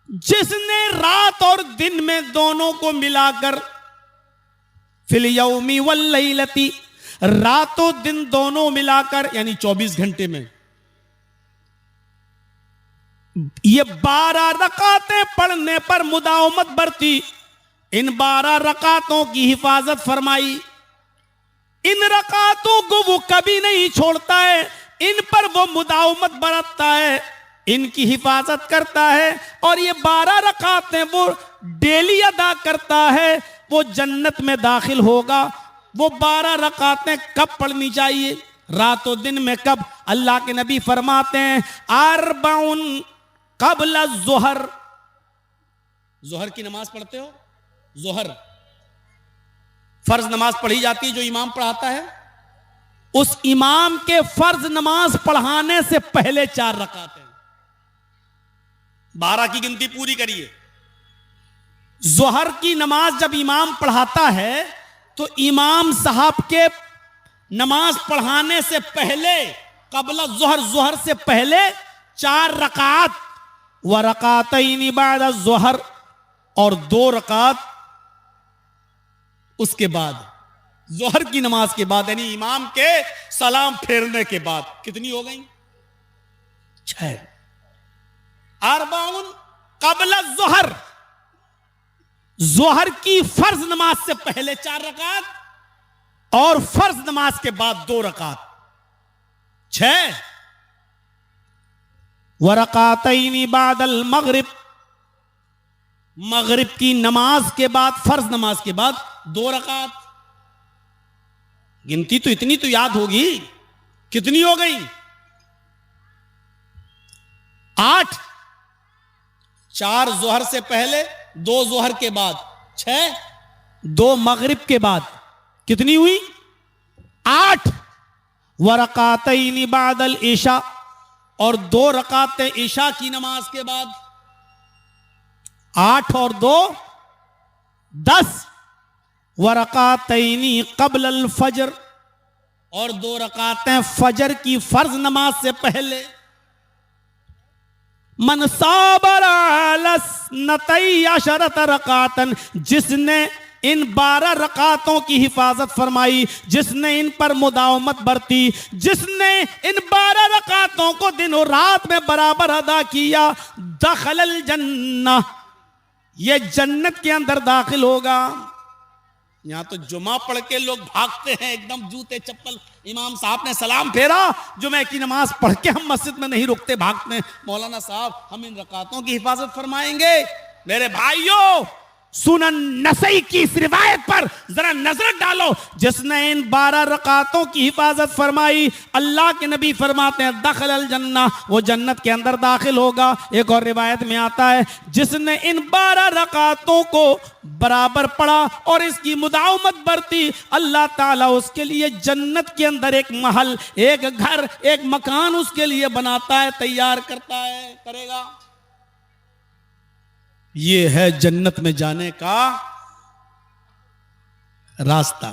जिसने रात और दिन में दोनों को मिलाकर, फिल यौमी वल लैलती, रातों दिन दोनों मिलाकर यानी 24 घंटे में ये 12 रकातें पढ़ने पर मुदावमत बरती, इन 12 रकातों की हिफाजत फरमाई, इन रकातों को वो कभी नहीं छोड़ता है, इन पर वो मुदावमत बरतता है, इनकी हिफाजत करता है, और ये 12 रकातें वो डेली अदा करता है, वो जन्नत में दाखिल होगा। वो 12 रकातें कब पढ़नी चाहिए? रातों दिन में। कब? अल्लाह के नबी फरमाते हैं, अरबाउन क़ब्ल ज़ुहर। ज़ुहर की नमाज पढ़ते हो? ज़ुहर फर्ज नमाज पढ़ी जाती है जो इमाम पढ़ाता है, उस इमाम के फर्ज नमाज पढ़ाने से पहले 4 रकातें, 12 की गिनती पूरी करिए। जोहर की नमाज जब इमाम पढ़ाता है तो इमाम साहब के नमाज पढ़ाने से पहले कबला जोहर, जोहर से पहले 4 रकात, व रकातैनी बाद जोहर, और 2 रकात उसके बाद, जोहर की नमाज के बाद, यानी इमाम के सलाम फेरने के बाद। कितनी हो गई? 6। अरबाउन कबला जोहर, जोहर की फर्ज नमाज से पहले 4 रकात और फर्ज नमाज के बाद 2 रकात, 6। वरकातैनी बादल मगरिब, मगरिब की नमाज के बाद, फर्ज नमाज के बाद 2 रकात। गिनती तो इतनी तो याद होगी, कितनी हो गई? 8। 4 जोहर से पहले, 2 जोहर के बाद, 6, 2 मगरिब के बाद, कितनी हुई? 8। वरकातैनी बादल ईशा, और 2 रकातें ईशा की नमाज के बाद, 8 और 2 10। वरकातैनी क़ब्ल अल फजर, और 2 रकातें फजर की फर्ज नमाज से पहले। मन साबर अलस्नतई अशरत रकातन, जिसने इन 12 रकातों की हिफाजत फरमाई, जिसने इन पर मुदावमत बरती, जिसने इन 12 रकातों को दिन और रात में बराबर अदा किया, दखलल जन्नह, ये जन्नत के अंदर दाखिल होगा। यहां तो जुमा पढ़ के लोग भागते हैं एकदम जूते चप्पल, इमाम साहब ने सलाम फेरा, जुमे की नमाज पढ़ के हम मस्जिद में नहीं रुकते, भागते हैं, मौलाना साहब हम इन रकातों की हिफाजत फरमाएंगे। मेरे भाइयों, सुनन नसई की इस रिवायत पर जरा नजर डालो, जिसने इन 12 रकातों की हिफाजत फरमाई, अल्लाह के नबी फरमाते हैं दखलल जन्नह, वो जन्नत के अंदर दाखिल होगा। एक और रिवायत में आता है, जिसने इन 12 रकातों को बराबर पढ़ा और इसकी मुदावमत बरती, अल्लाह ताला उसके लिए जन्नत के अंदर एक महल, एक घर, एक मकान उसके लिए बनाता है, तैयार करता है, करेगा। ये है जन्नत में जाने का रास्ता।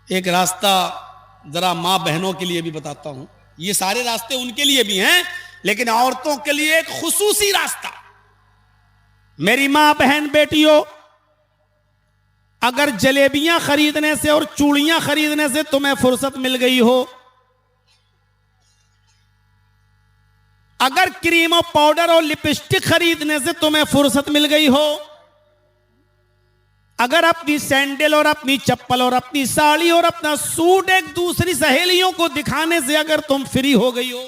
एक रास्ता जरा मां बहनों के लिए भी बताता हूं, ये सारे रास्ते उनके लिए भी हैं, लेकिन औरतों के लिए एक खुसूसी रास्ता। मेरी मां बहन बेटियों, अगर जलेबियां खरीदने से और चूड़ियां खरीदने से तुम्हें फुर्सत मिल गई हो, अगर क्रीम और पाउडर और लिपस्टिक खरीदने से तुम्हें फुर्सत मिल गई हो, अगर अपनी सैंडल और अपनी चप्पल और अपनी साड़ी और अपना सूट एक दूसरी सहेलियों को दिखाने से अगर तुम फ्री हो गई हो,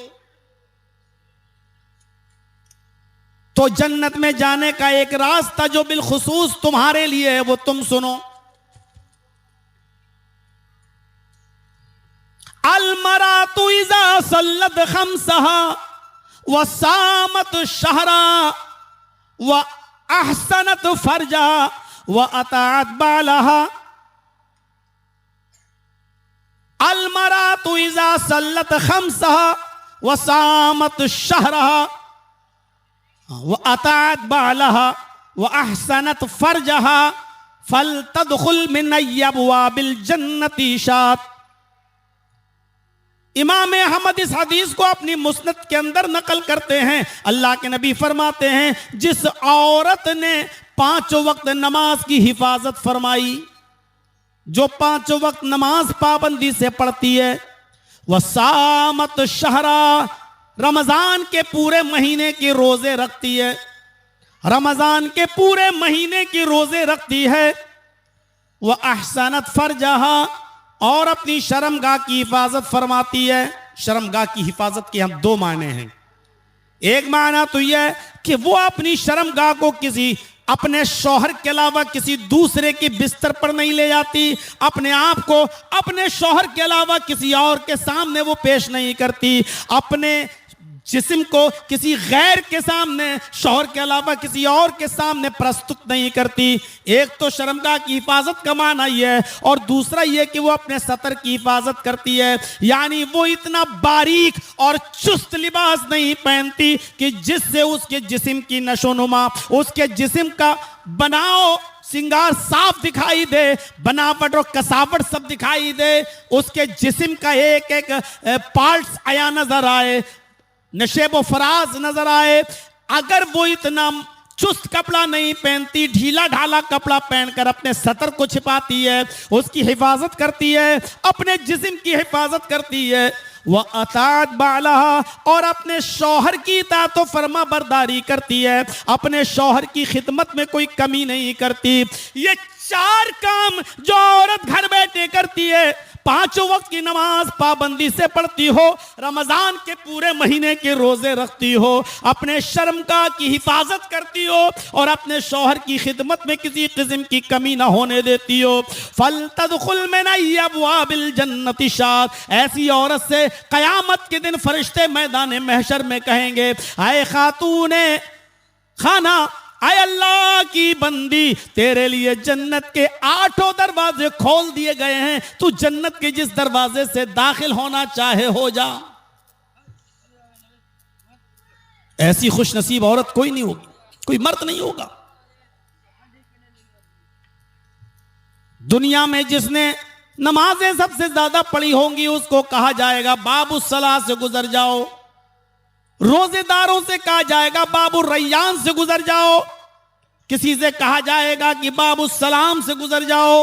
तो जन्नत में जाने का एक रास्ता जो बिलखुसूस तुम्हारे लिए है वो तुम सुनो। अलमरातु इज़ा सल्लत खम्सहा व सामत शहरा व अहसनत फरजा व अताअत बालहा। अलमरातु इज़ा सल्लत खम्सहा व सामत शहरा व अताअत बालहा व अहसनत फरजहा फलतदखुल मिन अब्वाबिल जन्नति शात। इमाम अहमद इस हदीस को अपनी मुस्नद के अंदर नकल करते हैं। अल्लाह के नबी फरमाते हैं, जिस औरत ने 5 वक्त नमाज की हिफाजत फरमाई, जो 5 वक्त नमाज पाबंदी से पढ़ती है, वह सामत शहरा, रमजान के पूरे महीने के रोजे रखती है, रमजान के पूरे महीने के रोजे रखती है, वह अहसनत फरजहा, और अपनी शर्मगाह की हिफाजत फरमाती है। शर्मगाह की हिफाजत के हम 2 माने हैं। एक माना तो यह कि वो अपनी शर्मगाह को किसी अपने शौहर के अलावा किसी दूसरे के बिस्तर पर नहीं ले जाती, अपने आप को अपने शौहर के अलावा किसी और के सामने वो पेश नहीं करती, अपने जिस्म को किसी गैर के सामने, शौहर के अलावा किसी और के सामने प्रस्तुत नहीं करती। एक तो शर्मगाह की हिफाजत का माना ये है, और दूसरा ये कि वो अपने सतर की हिफाजत करती है, यानी वो इतना बारीक और चुस्त लिबास नहीं पहनती कि जिससे उसके जिस्म की नशोनुमा, उसके जिस्म का बनाओ सिंगार साफ दिखाई दे, बनावट और कसावट सब दिखाई दे, उसके जिस्म का एक एक पार्ट्स आया नजर आए, नशेब व फराज नजर आए। अगर वो इतना चुस्त कपड़ा नहीं पहनती, ढीला ढाला कपड़ा पहनकर अपने सतर को छिपाती है, उसकी हिफाजत करती है, अपने जिस्म की हिफाजत करती है, वह अतात बालहा, और अपने शौहर की इताअत व फरमा बरदारी करती है, अपने शौहर की खिदमत में कोई कमी नहीं करती। ये 4 काम जो औरत घर बैठे करती है, 5 वक्त की नमाज पाबंदी से पढ़ती हो, रमजान के पूरे महीने के रोजे रखती हो, अपने शर्मगाह की हिफाजत करती हो, और अपने शौहर की खिदमत में किसी किस्म की कमी ना होने देती हो, फल तदखुल मिन अब्वाबिल जन्नति शाद, ऐसी औरत से कयामत के दिन फरिश्ते मैदान महशर में कहेंगे, आए खातूने खाना, आए अल्लाह की बंदी, तेरे लिए जन्नत के 8 दरवाजे खोल दिए गए हैं, तू जन्नत के जिस दरवाजे से दाखिल होना चाहे हो जा। ऐसी खुश नसीब औरत कोई नहीं होगी, कोई मर्द नहीं होगा दुनिया में जिसने नमाजें सबसे ज्यादा पढ़ी होंगी, उसको कहा जाएगा बाबू सलाह से गुजर जाओ, रोजेदारों से कहा जाएगा बाबू रैयान से गुजर जाओ, किसी से कहा जाएगा कि बाबू सलाम से गुजर जाओ।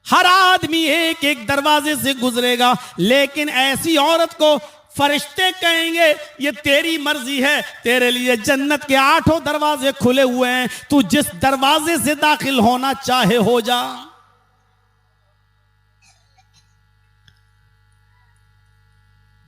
हर आदमी एक एक दरवाजे से गुजरेगा, लेकिन ऐसी औरत को फरिश्ते कहेंगे ये तेरी मर्जी है, तेरे लिए जन्नत के 8 दरवाजे खुले हुए हैं, तू जिस दरवाजे से दाखिल होना चाहे हो जा।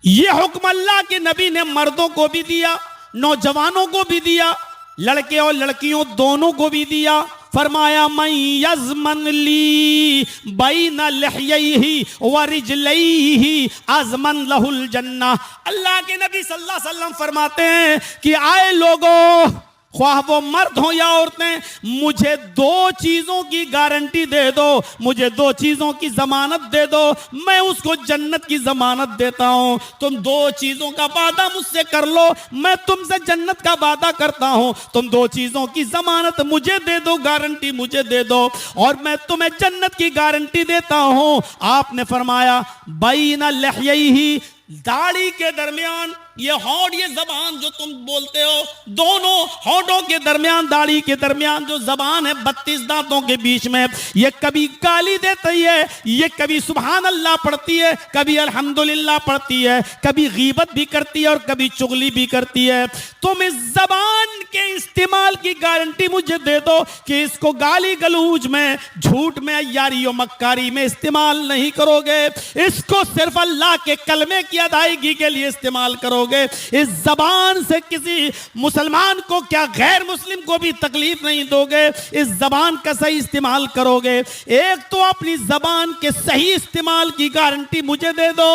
ये हुक्म अल्लाह के नबी ने मर्दों को भी दिया, नौजवानों को भी दिया, लड़के और लड़कियों दोनों को भी दिया। फरमाया मैं यज़मन ली बैना लहयैहि व रिजलैहि अज़मन लहुल जन्ना। अल्लाह के नबी सल्लल्लाहु अलैहि वसल्लम फरमाते हैं कि आए लोगों, ख्वाह वो मर्द हो या औरतें, मुझे 2 चीजों की गारंटी दे दो, मुझे 2 चीजों की जमानत दे दो, मैं उसको जन्नत की जमानत देता हूं। तुम 2 चीजों का वादा मुझसे कर लो, मैं तुमसे जन्नत का वादा करता हूं। तुम 2 चीजों की जमानत मुझे दे दो, गारंटी मुझे दे दो, और मैं तुम्हें जन्नत की गारंटी देता हूं। आपने फरमाया बैना लहयैहि, दाढ़ी के दरमियान, ये होंठ, ये जबान जो तुम बोलते हो, दोनों होंठों के दरमियान, दाढ़ी के दरमियान जो जबान है 32 दांतों के बीच में, ये कभी गाली देती है, ये कभी सुभान अल्लाह पढ़ती है, कभी अल्हम्दुलिल्लाह पढ़ती है, कभी गीबत भी करती है और कभी चुगली भी करती है। तुम इस जबान के इस्तेमाल की गारंटी मुझे दे दो कि इसको गाली गलूज में, झूठ में, यारी और मक्कारी में इस्तेमाल नहीं करोगे, इसको सिर्फ अल्लाह के कलमे की अदायगी के लिए इस्तेमाल करोगे। इस जबान से किसी मुसलमान को क्या गैर मुस्लिम को भी तकलीफ नहीं दोगे, इस जबान का सही इस्तेमाल करोगे। एक तो अपनी जबान के सही इस्तेमाल की गारंटी मुझे दे दो,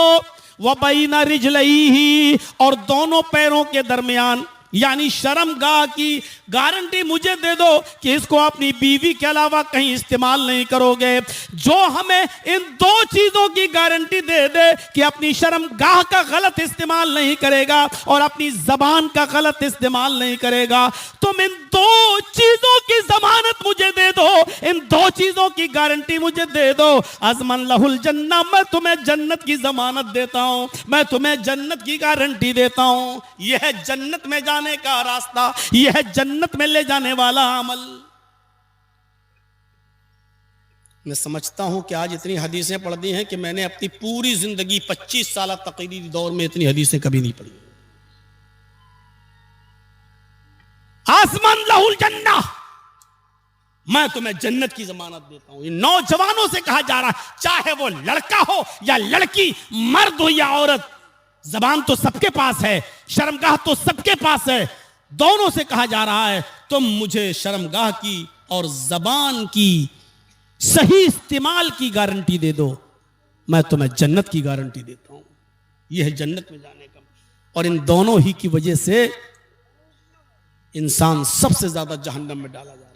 व बैना रिजलैहि, और दोनों पैरों के दरमियान यानी शर्मगाह की गारंटी मुझे दे दो कि इसको अपनी बीवी के अलावा कहीं इस्तेमाल नहीं करोगे। जो हमें इन 2 चीजों की गारंटी दे दे कि अपनी शर्मगाह का गलत इस्तेमाल नहीं करेगा और अपनी जबान का गलत इस्तेमाल नहीं करेगा, तुम इन 2 चीजों की जमानत मुझे दे दो, इन 2 चीजों की गारंटी मुझे दे दो। अज़मन लहुल जन्ना, मैं तुम्हें जन्नत की जमानत देता हूं, मैं तुम्हें जन्नत की गारंटी देता हूं। यह है जन्नत में जाने का रास्ता, यह है जन्नत में ले जाने वाला अमल। मैं समझता हूं कि आज इतनी हदीसें पढ़ दी हैं कि मैंने अपनी पूरी जिंदगी 25 साल तकरीरी दौर में इतनी हदीसें कभी नहीं पढ़ी। आसमान लहुल जन्ना, मैं तुम्हें जन्नत की जमानत देता हूं। इन नौजवानों से कहा जा रहा है, चाहे वो लड़का हो या लड़की, मर्द हो या औरत, जबान तो सबके पास है, शर्मगाह तो सबके पास है, दोनों से कहा जा रहा है तुम मुझे शर्मगाह की और जबान की सही इस्तेमाल की गारंटी दे दो, मैं तुम्हें जन्नत की गारंटी देता हूं। यह है जन्नत में जाने का। और इन दोनों ही की वजह से इंसान सबसे ज्यादा जहन्नम में डाला जा रहा है।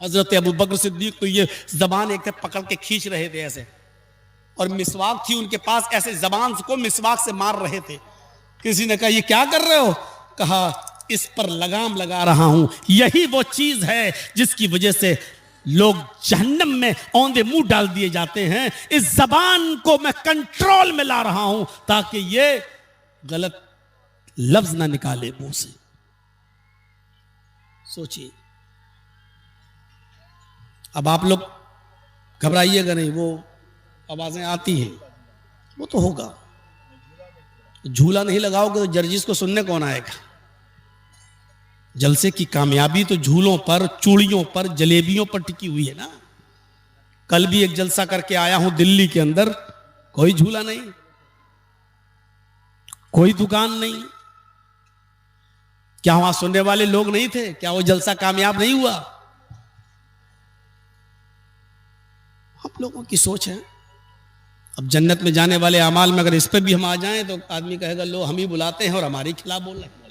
हजरत अबू बकर सिद्दीक तो ये जबान एक पकड़ के खींच रहे थे ऐसे, और मिसवाक थी उनके पास, ऐसे जबान को मिसवाक से मार रहे थे। किसी ने कहा ये क्या कर रहे हो? कहा इस पर लगाम लगा रहा हूं, यही वो चीज है जिसकी वजह से लोग जहन्नम में औंधे मुंह डाल दिए जाते हैं। इस जबान को मैं कंट्रोल में ला रहा हूं ताकि ये गलत लफ्ज ना निकाले मुंह से। सोचिए, अब आप लोग घबराइएगा नहीं, वो आवाजें आती हैं, वो तो होगा। झूला नहीं लगाओगे तो जर्जिस को सुनने कौन आएगा? जलसे की कामयाबी तो झूलों पर, चूड़ियों पर, जलेबियों पर टिकी हुई है ना। कल भी एक जलसा करके आया हूं दिल्ली के अंदर, कोई झूला नहीं, कोई दुकान नहीं। क्या वहां सुनने वाले लोग नहीं थे? क्या वो जलसा कामयाब नहीं हुआ? आप लोगों की सोच है। अब जन्नत में जाने वाले अमाल में अगर इस पे भी हम आ जाएं तो आदमी कहेगा लो हम ही बुलाते हैं और हमारे खिलाफ बोल रहे हैं।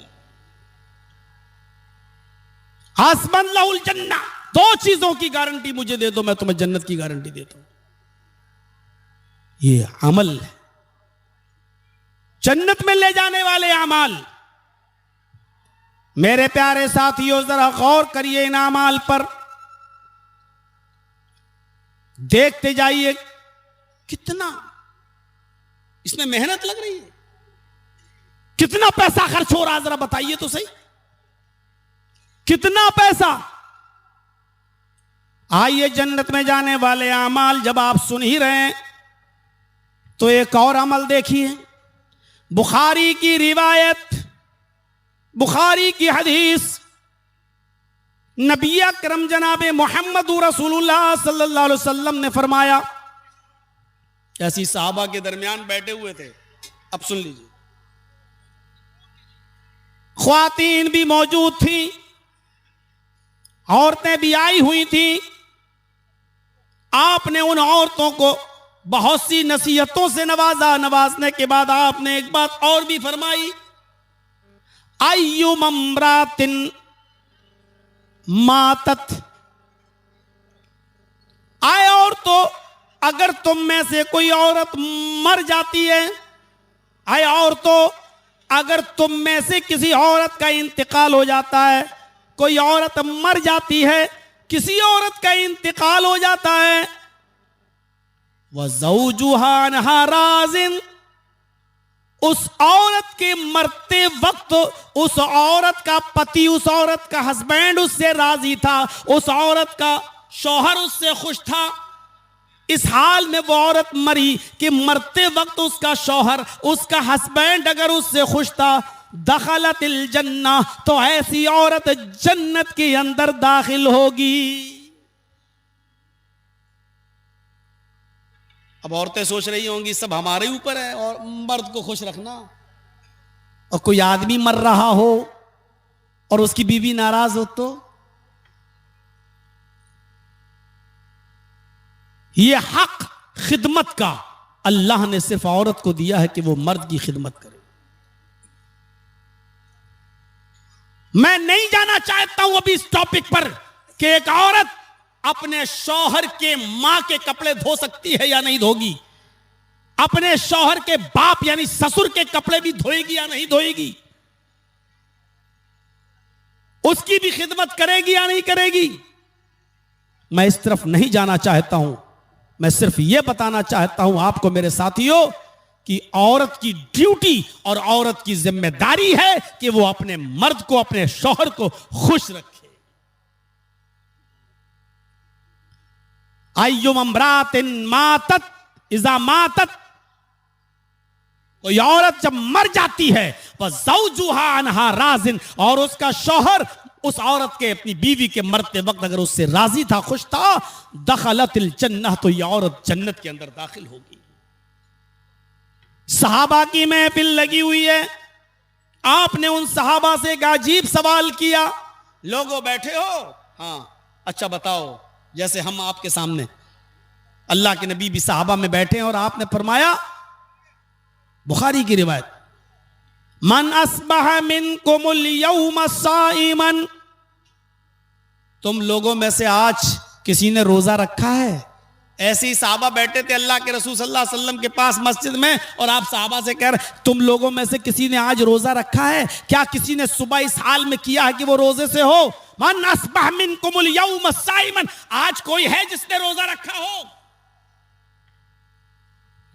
आसमान लाउल जन्ना, दो चीजों की गारंटी मुझे दे दो, मैं तुम्हें जन्नत की गारंटी देता हूं। ये अमल है, जन्नत में ले जाने वाले अमाल। मेरे प्यारे साथियों, जरा गौर करिए इन अमाल पर, देखते जाइए कितना इसमें मेहनत लग रही है, कितना पैसा खर्च हो रहा है, जरा बताइए तो सही, कितना पैसा। आइए, जन्नत में जाने वाले अमाल जब आप सुन ही रहे हैं तो एक और अमल देखिए। बुखारी की रिवायत, बुखारी की हदीस, नबी अकरम जनाबे मोहम्मद रसूलुल्लाह सल्लल्लाहु अलैहि वसल्लम ने फरमाया, ऐसी साहबा के दरमियान बैठे हुए थे। अब सुन लीजिए, ख्वातीन भी मौजूद थी, औरतें भी आई हुई थी। आपने उन औरतों को बहुत सी नसीहतों से नवाजा। नवाजने के बाद आपने एक बात और भी फरमाई, अय्युम अम्रातिन मातत, आए और तो अगर तुम में से कोई औरत मर जाती है, आए और तो अगर तुम में से किसी औरत का इंतकाल हो जाता है, कोई औरत मर जाती है, किसी औरत का इंतकाल हो जाता है, वह ज़ौजुहा अन्हा राज़िन, उस औरत के मरते वक्त उस औरत का पति, उस औरत का हस्बैंड उससे राजी था, उस औरत का शौहर उससे खुश था। इस हाल में वो औरत मरी कि मरते वक्त उसका शौहर, उसका हस्बैंड अगर उससे खुश था, दखलतिल जन्ना, तो ऐसी औरत जन्नत के अंदर दाखिल होगी। अब औरतें सोच रही होंगी सब हमारे ऊपर है और मर्द को खुश रखना, और कोई आदमी मर रहा हो और उसकी बीवी नाराज हो तो ये हक खिदमत का अल्लाह ने सिर्फ औरत को दिया है कि वो मर्द की खिदमत करे। मैं नहीं जाना चाहता हूं अभी इस टॉपिक पर कि एक औरत अपने शौहर के मां के कपड़े धो सकती है या नहीं धोगी, अपने शौहर के बाप यानी ससुर के कपड़े भी धोएगी या नहीं धोएगी, उसकी भी खिदमत करेगी या नहीं करेगी। मैं इस तरफ नहीं जाना चाहता हूं, मैं सिर्फ यह बताना चाहता हूं आपको मेरे साथियों कि औरत की ड्यूटी और औरत की जिम्मेदारी है कि वो अपने मर्द को, अपने शौहर को खुश रखे। अय्युम अम्रातिन मातत इज़ा मातत, कोई औरत जब मर जाती है, वह ज़ौजुहा अन्हा राज़िन, और उसका शौहर उस औरत के, अपनी बीवी के मरते वक्त अगर उससे राजी था, खुश था, दखलतिल जन्नह, तो यह औरत जन्नत के अंदर दाखिल होगी। सहाबा की महफिल लगी हुई है, आपने उन सहाबा से एक अजीब सवाल किया, लोगों बैठे हो, हाँ अच्छा बताओ, जैसे हम आपके सामने, अल्लाह के नबी भी सहाबा में बैठे हैं और आपने फरमाया, बुखारी की रिवायत, मन अस्बह मिनकुमुल यौम साइमन, तुम लोगों में से आज किसी ने रोजा रखा है? ऐसे ही साहबा बैठे थे अल्लाह के रसूल सल्लल्लाहु अलैहि वसल्लम के पास मस्जिद में, और आप साहबा से कह रहे तुम लोगों में से किसी ने आज रोजा रखा है? क्या किसी ने सुबह इस हाल में किया है कि वो रोजे से हो? मन अस्बह मिनकुमुल यौम साइमन, आज कोई है जिसने रोजा रखा हो?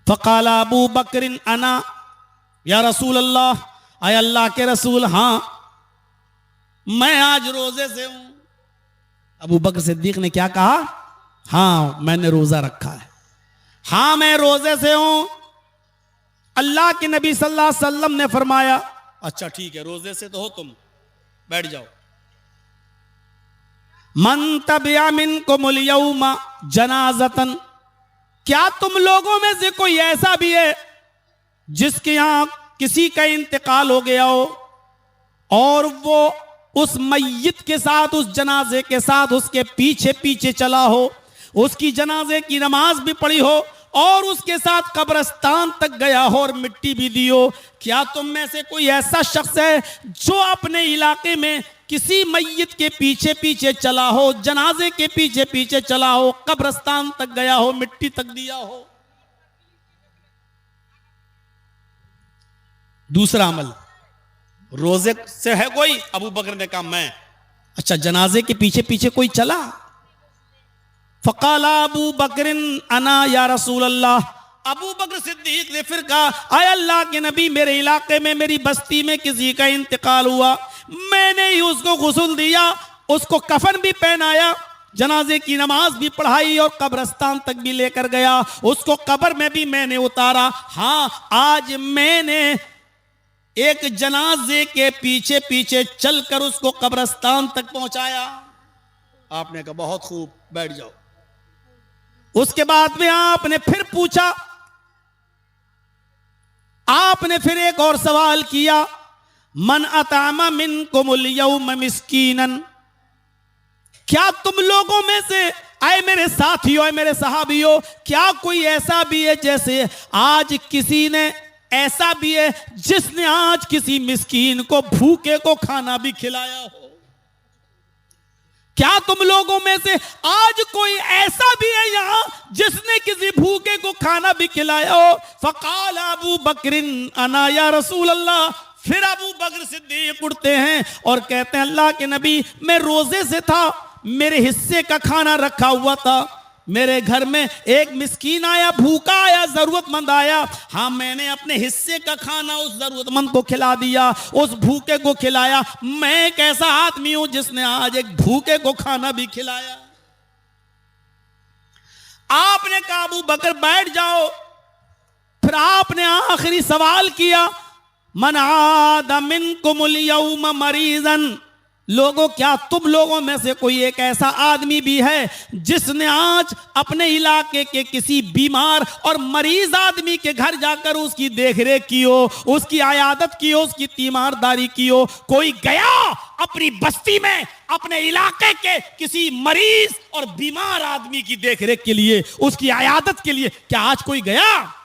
फकाला अबू बकरिन अना या रसूल अल्लाह, आय अल्लाह के रसूल, हां मैं आज रोजे से हूं। अबू बकर सिद्दीक ने क्या कहा? हां मैंने रोजा रखा है, हां मैं रोजे से हूं। अल्लाह के नबी सल्लल्लाहु अलैहि वसल्लम ने फरमाया, अच्छा ठीक है, रोजे से तो हो तुम, बैठ जाओ। मन तबिया मिनकुमुल यौमा जनाजतन, क्या तुम लोगों में से कोई ऐसा भी है जिसके यहां किसी का इंतकाल हो गया हो और वो उस मय्यत के साथ, उस जनाजे के साथ उसके पीछे पीछे चला हो, उसकी जनाजे की नमाज भी पढ़ी हो और उसके साथ कब्रिस्तान तक गया हो और मिट्टी भी दी हो? क्या तुम में से कोई ऐसा शख्स है जो अपने इलाके में किसी मय्यत के पीछे पीछे चला हो, जनाजे के पीछे पीछे चला हो, कब्रिस्तान तक गया हो, मिट्टी तक दिया हो? दूसरा अमल, रोजे से है कोई? अबू बकर ने कहा मैं। अच्छा, जनाजे के पीछे पीछे कोई चला? फकाला अबू बकरिन अना या रसूल अल्लाह, अबू बकर सिद्दीक ने फिर कहा, आय अल्लाह के नबी, मेरे इलाके में, मेरी बस्ती में किसी का इंतकाल हुआ, मैंने ही उसको गुस्ल दिया, उसको कफन भी पहनाया, जनाजे की नमाज भी पढ़ाई और कब्रिस्तान तक भी लेकर गया, उसको कब्र में भी मैंने उतारा। हां आज मैंने एक जनाजे के पीछे पीछे चलकर उसको कब्रिस्तान तक पहुंचाया। आपने कहा बहुत खूब, बैठ जाओ। उसके बाद में आपने फिर पूछा, आपने फिर एक और सवाल किया, मन अतामा मिनकुमुल यौम मिस्कीनन, क्या तुम लोगों में से, आए मेरे साथियों, आए मेरे सहाबियों, क्या कोई ऐसा भी है जैसे आज किसी ने, ऐसा भी है जिसने आज किसी मिस्कीन को, भूखे को खाना भी खिलाया हो? क्या तुम लोगों में से आज कोई ऐसा भी है यहां जिसने किसी भूखे को खाना भी खिलाया हो? फकाल अबू बकरिन अना या रसूल अल्लाह, फिर अबू बकर सिद्दीक उठते हैं और कहते हैं, अल्लाह के नबी, मैं रोजे से था, मेरे हिस्से का खाना रखा हुआ था, मेरे घर में एक मिस्कीन आया, भूखा आया, जरूरतमंद आया, हाँ मैंने अपने हिस्से का खाना उस जरूरतमंद को खिला दिया, उस भूखे को खिलाया। मैं एक ऐसा आदमी हूं जिसने आज एक भूखे को खाना भी खिलाया। आपने कहा अबू बकर बैठ जाओ। फिर आपने आखिरी सवाल किया, मन आदा मिनकुमुल यौम मरीजन, लोगों क्या तुम लोगों में से कोई एक ऐसा आदमी भी है जिसने आज अपने इलाके के किसी बीमार और मरीज आदमी के घर जाकर उसकी देखरेख की हो, उसकी आयादत की हो, उसकी तीमारदारी की हो? कोई गया अपनी बस्ती में अपने इलाके के किसी मरीज और बीमार आदमी की देखरेख के लिए, उसकी आयादत के लिए, क्या आज कोई गया?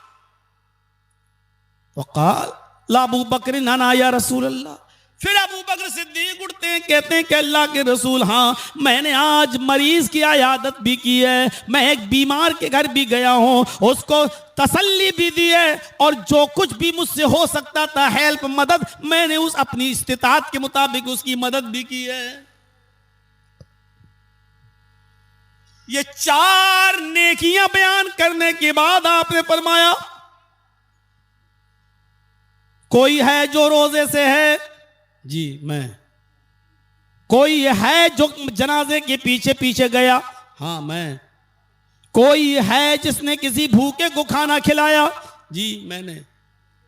वक़ाल अबू बकर ना या रसूल अल्लाह, फिर अबू बकर सिद्दीक उठते हैं, कहते हैं कि अल्लाह के रसूल, हाँ मैंने आज मरीज की आयादत भी की है, मैं एक बीमार के घर भी गया हूं, उसको तसल्ली भी दी है, और जो कुछ भी मुझसे हो सकता था हेल्प, मदद, मैंने उस अपनी इस्तिताअत के मुताबिक उसकी मदद भी की है। ये 4 नेकियां बयान करने के बाद आपने फरमाया, कोई है जो रोजे से है? जी मैं। कोई है जो जनाजे के पीछे पीछे गया? हाँ मैं। कोई है जिसने किसी भूखे को खाना खिलाया? जी मैंने।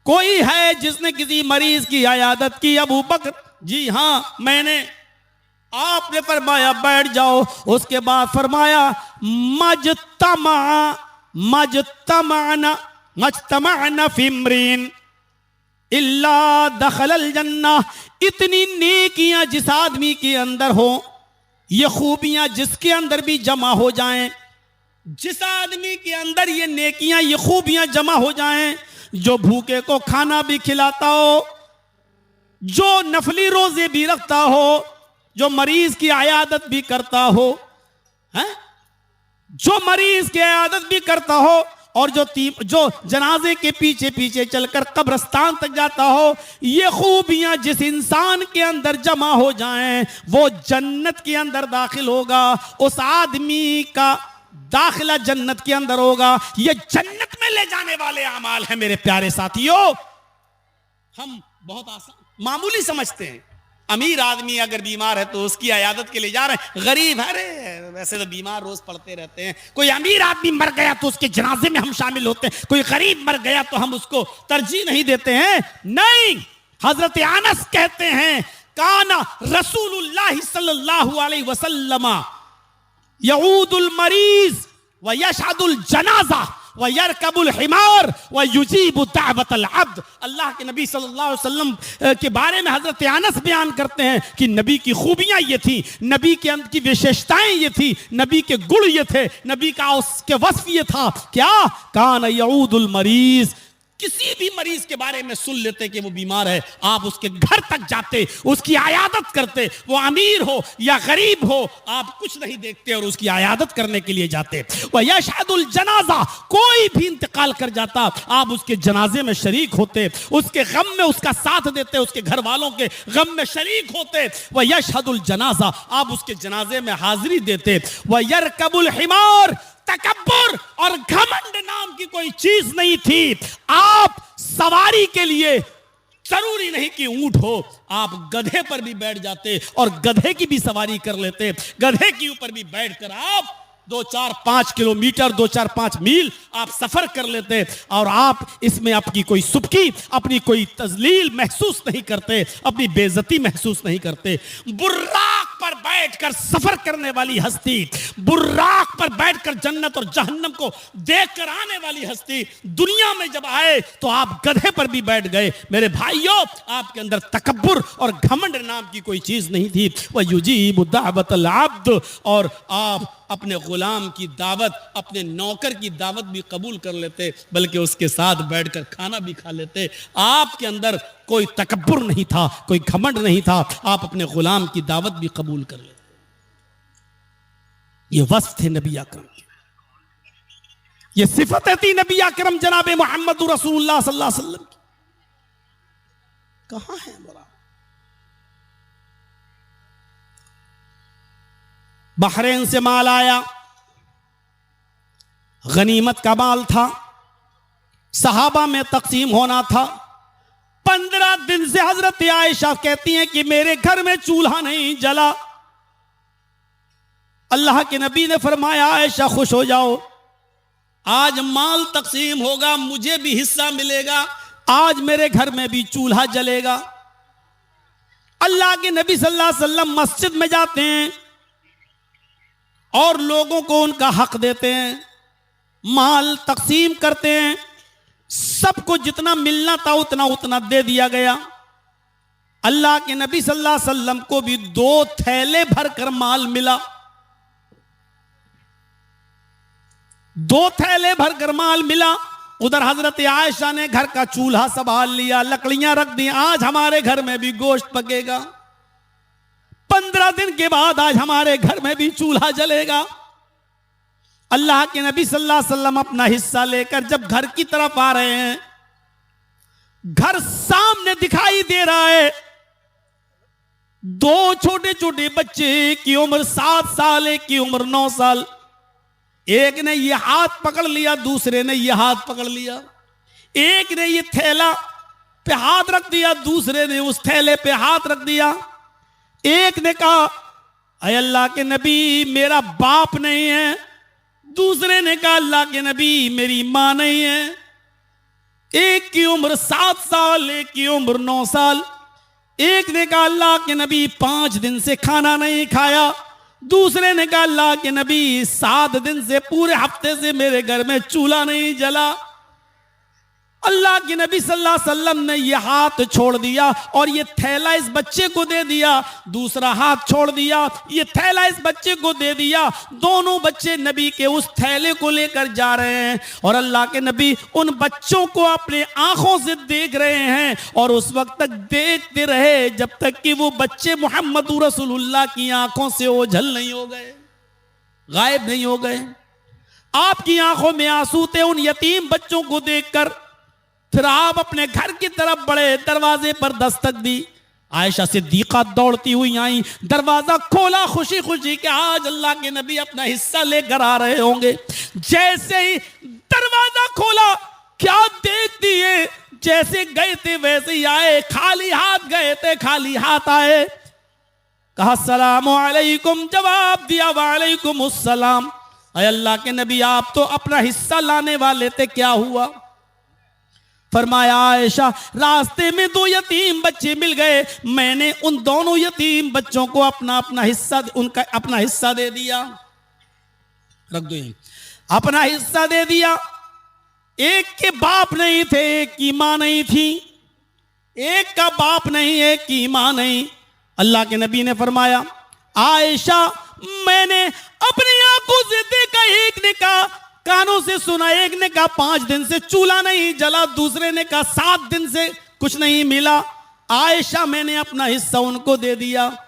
कोई है जिसने किसी मरीज की आयादत की? अबू बकर, जी हाँ मैंने। आपने फरमाया बैठ जाओ। उसके बाद फरमाया मजतमाना फिमरीन इल्ला दखलल जन्ना, इतनी नेकियां जिस आदमी के अंदर हो, ये खूबियां जिसके अंदर भी जमा हो जाएं, जिस आदमी के अंदर ये नेकियां, ये खूबियां जमा हो जाएं, जो भूखे को खाना भी खिलाता हो, जो नफली रोजे भी रखता हो, जो मरीज की आयादत भी करता हो, हैं? जो मरीज की आयादत भी करता हो, और जो जनाजे के पीछे पीछे चलकर कब्रिस्तान तक जाता हो, ये खूबियां जिस इंसान के अंदर जमा हो जाएं, वो जन्नत के अंदर दाखिल होगा। उस आदमी का दाखिला जन्नत के अंदर होगा। ये जन्नत में ले जाने वाले अमाल हैं मेरे प्यारे साथियों। हम बहुत आसान मामूली समझते हैं। अमीर आदमी अगर बीमार है तो उसकी अयादत के लिए जा रहे हैं। गरीब है, अरे वैसे तो बीमार रोज पड़ते रहते हैं। कोई अमीर आदमी मर गया तो उसके जनाजे में हम शामिल होते हैं। कोई गरीब मर गया तो हम उसको तरजीह नहीं देते हैं। नहीं, हजरत अनस कहते हैं काना रसूलुल्लाह सल्लल्लाहु अलैहि वसल्लम यऊदुल मरीज व यशहदुल जनाजा व यरकबुल हिमार व युजीबु दावतल अब्द। अल्लाह के नबी सल्लल्लाहु अलैहि वसल्लम के बारे में हजरत अनस बयान करते हैं कि नबी की खूबियां ये थी, नबी के अंदर की विशेषताएं ये थी, नबी के गुण ये थे, नबी का उसके वस्फ ये था। क्या? कान यऊदुल मरीज। किसी भी मरीज के बारे में सुन लेते कि वो बीमार है, आप उसके घर तक जाते, उसकी आयादत करते। वो अमीर हो या गरीब हो, आप कुछ नहीं देखते और उसकी आयादत करने के लिए जाते। वह यशहदुल जनाजा, कोई भी इंतकाल कर जाता, आप उसके जनाजे में शरीक होते, उसके गम में उसका साथ देते, उसके घर वालों के गम में शरीक होते। वह यशहदुल जनाजा, आप उसके जनाजे में हाजिरी देते। वह यरकबुल हिमार, तकब्बुर और घमंड नाम की कोई चीज नहीं थी। आप सवारी के लिए जरूरी नहीं कि ऊंट हो, आप गधे पर भी बैठ जाते और गधे की भी सवारी कर लेते। गधे के ऊपर भी बैठकर आप 2-4-5 किलोमीटर, 2-4-5 मील आप सफर कर लेते और आप इसमें अपनी कोई सुबकी, अपनी कोई तजलील महसूस नहीं करते, अपनी बेइज्जती महसूस नहीं करते। बुर्राक पर बैठकर सफर करने वाली हस्ती, बुर्राक पर बैठकर जन्नत और जहन्नम को देखकर आने वाली हस्ती दुनिया में जब आए तो आप गधे पर भी बैठ गए। मेरे भाइयों, आपके अंदर तकब्बुर और घमंड नाम की कोई चीज नहीं थी। वह युजीबु दावतल अब्द, और आप अपने गुलाम की दावत, अपने नौकर की दावत भी कबूल कर लेते, बल्कि उसके साथ बैठकर खाना भी खा लेते। आपके अंदर कोई तकब्बुर नहीं था, कोई घमंड नहीं था, आप अपने गुलाम की दावत भी कबूल कर लेते। ये वस्फ थे नबी अकरम के, ये सिफत थी नबी अकरम जनाब मोहम्मद रसूलुल्लाह सल्लल्लाहु अलैहि वसल्लम की। कहां है बड़ा? बहरेन से माल आया, गनीमत का माल था, सहाबा में तकसीम होना था। 15 दिन से हजरत आयशा कहती हैं कि मेरे घर में चूल्हा नहीं जला। अल्लाह के नबी ने फरमाया आयशा खुश हो जाओ, आज माल तकसीम होगा, मुझे भी हिस्सा मिलेगा, आज मेरे घर में भी चूल्हा जलेगा। अल्लाह के नबी सल्लल्लाहु अलैहि वसल्लम मस्जिद में जाते हैं और लोगों को उनका हक देते हैं, माल तकसीम करते हैं। सबको जितना मिलना था उतना उतना दे दिया गया। अल्लाह के नबी सल्लल्लाहु अलैहि वसल्लम को भी 2 थैले भरकर माल मिला, 2 थैले भरकर माल मिला। उधर हजरत आयशा ने घर का चूल्हा संभाल लिया, लकड़ियां रख दी, आज हमारे घर में भी गोश्त पकेगा। 15 दिन के बाद आज हमारे घर में भी चूल्हा जलेगा। अल्लाह के नबी सल्लल्लाहु अलैहि वसल्लम अपना हिस्सा लेकर जब घर की तरफ आ रहे हैं, घर सामने दिखाई दे रहा है। 2 छोटे छोटे बच्चे की उम्र 7 साल, एक की उम्र 9 साल। एक ने ये हाथ पकड़ लिया, दूसरे ने ये हाथ पकड़ लिया। एक ने ये थैला पे हाथ रख दिया, दूसरे ने उस थैले पे हाथ रख दिया। एक ने कहा अय अल्लाह के नबी मेरा बाप नहीं है, दूसरे ने कहा अल्लाह के नबी मेरी मां नहीं है। एक की उम्र 7 साल, एक की उम्र 9 साल। एक ने कहा अल्लाह के नबी 5 दिन से खाना नहीं खाया, दूसरे ने कहा अल्लाह के नबी 7 दिन से, पूरे हफ्ते से मेरे घर में चूल्हा नहीं जला। अल्लाह के नबी सल्लल्लाहु अलैहि वसल्लम ने यह हाथ छोड़ दिया और ये थैला इस बच्चे को दे दिया, दूसरा हाथ छोड़ दिया, ये थैला इस बच्चे को दे दिया। दोनों बच्चे नबी के उस थैले को लेकर जा रहे हैं और अल्लाह के नबी उन बच्चों को अपने आंखों से देख रहे हैं और उस वक्त तक देखते रहे जब तक कि वो बच्चे मोहम्मद रसूलुल्लाह की आंखों से ओझल नहीं हो गए, गायब नहीं हो गए। आपकी आंखों में आंसू थे उन यतीम बच्चों को देखकर। फिर आप अपने घर की तरफ बढ़े, दरवाजे पर दस्तक दी। आयशा सिद्दीका दौड़ती हुई आई, दरवाजा खोला खुशी खुशी कि आज अल्लाह के नबी अपना हिस्सा लेकर आ रहे होंगे। जैसे ही दरवाजा खोला, क्या देखती है, जैसे गए थे वैसे ही आए, खाली हाथ गए थे खाली हाथ आए। कहा अस्सलामु अलैकुम, जवाब दिया वालेकुम अस्सलाम। अल्लाह के नबी आप तो अपना हिस्सा लाने वाले थे, क्या हुआ? फरमाया आयशा रास्ते में दो यतीम बच्चे मिल गए, मैंने उन दोनों यतीम बच्चों को अपना हिस्सा दे दिया। रख दो यहीं, अपना हिस्सा दे दिया। एक के बाप नहीं थे, एक की मां नहीं थी, एक का बाप नहीं, एक की मां नहीं। अल्लाह के नबी ने फरमाया आयशा मैंने अपनी आंखों से देखा, एक ने कहा कानों से सुना, एक ने कहा 5 दिन से चूल्हा नहीं जला, दूसरे ने कहा 7 दिन से कुछ नहीं मिला। आयशा मैंने अपना हिस्सा उनको दे दिया।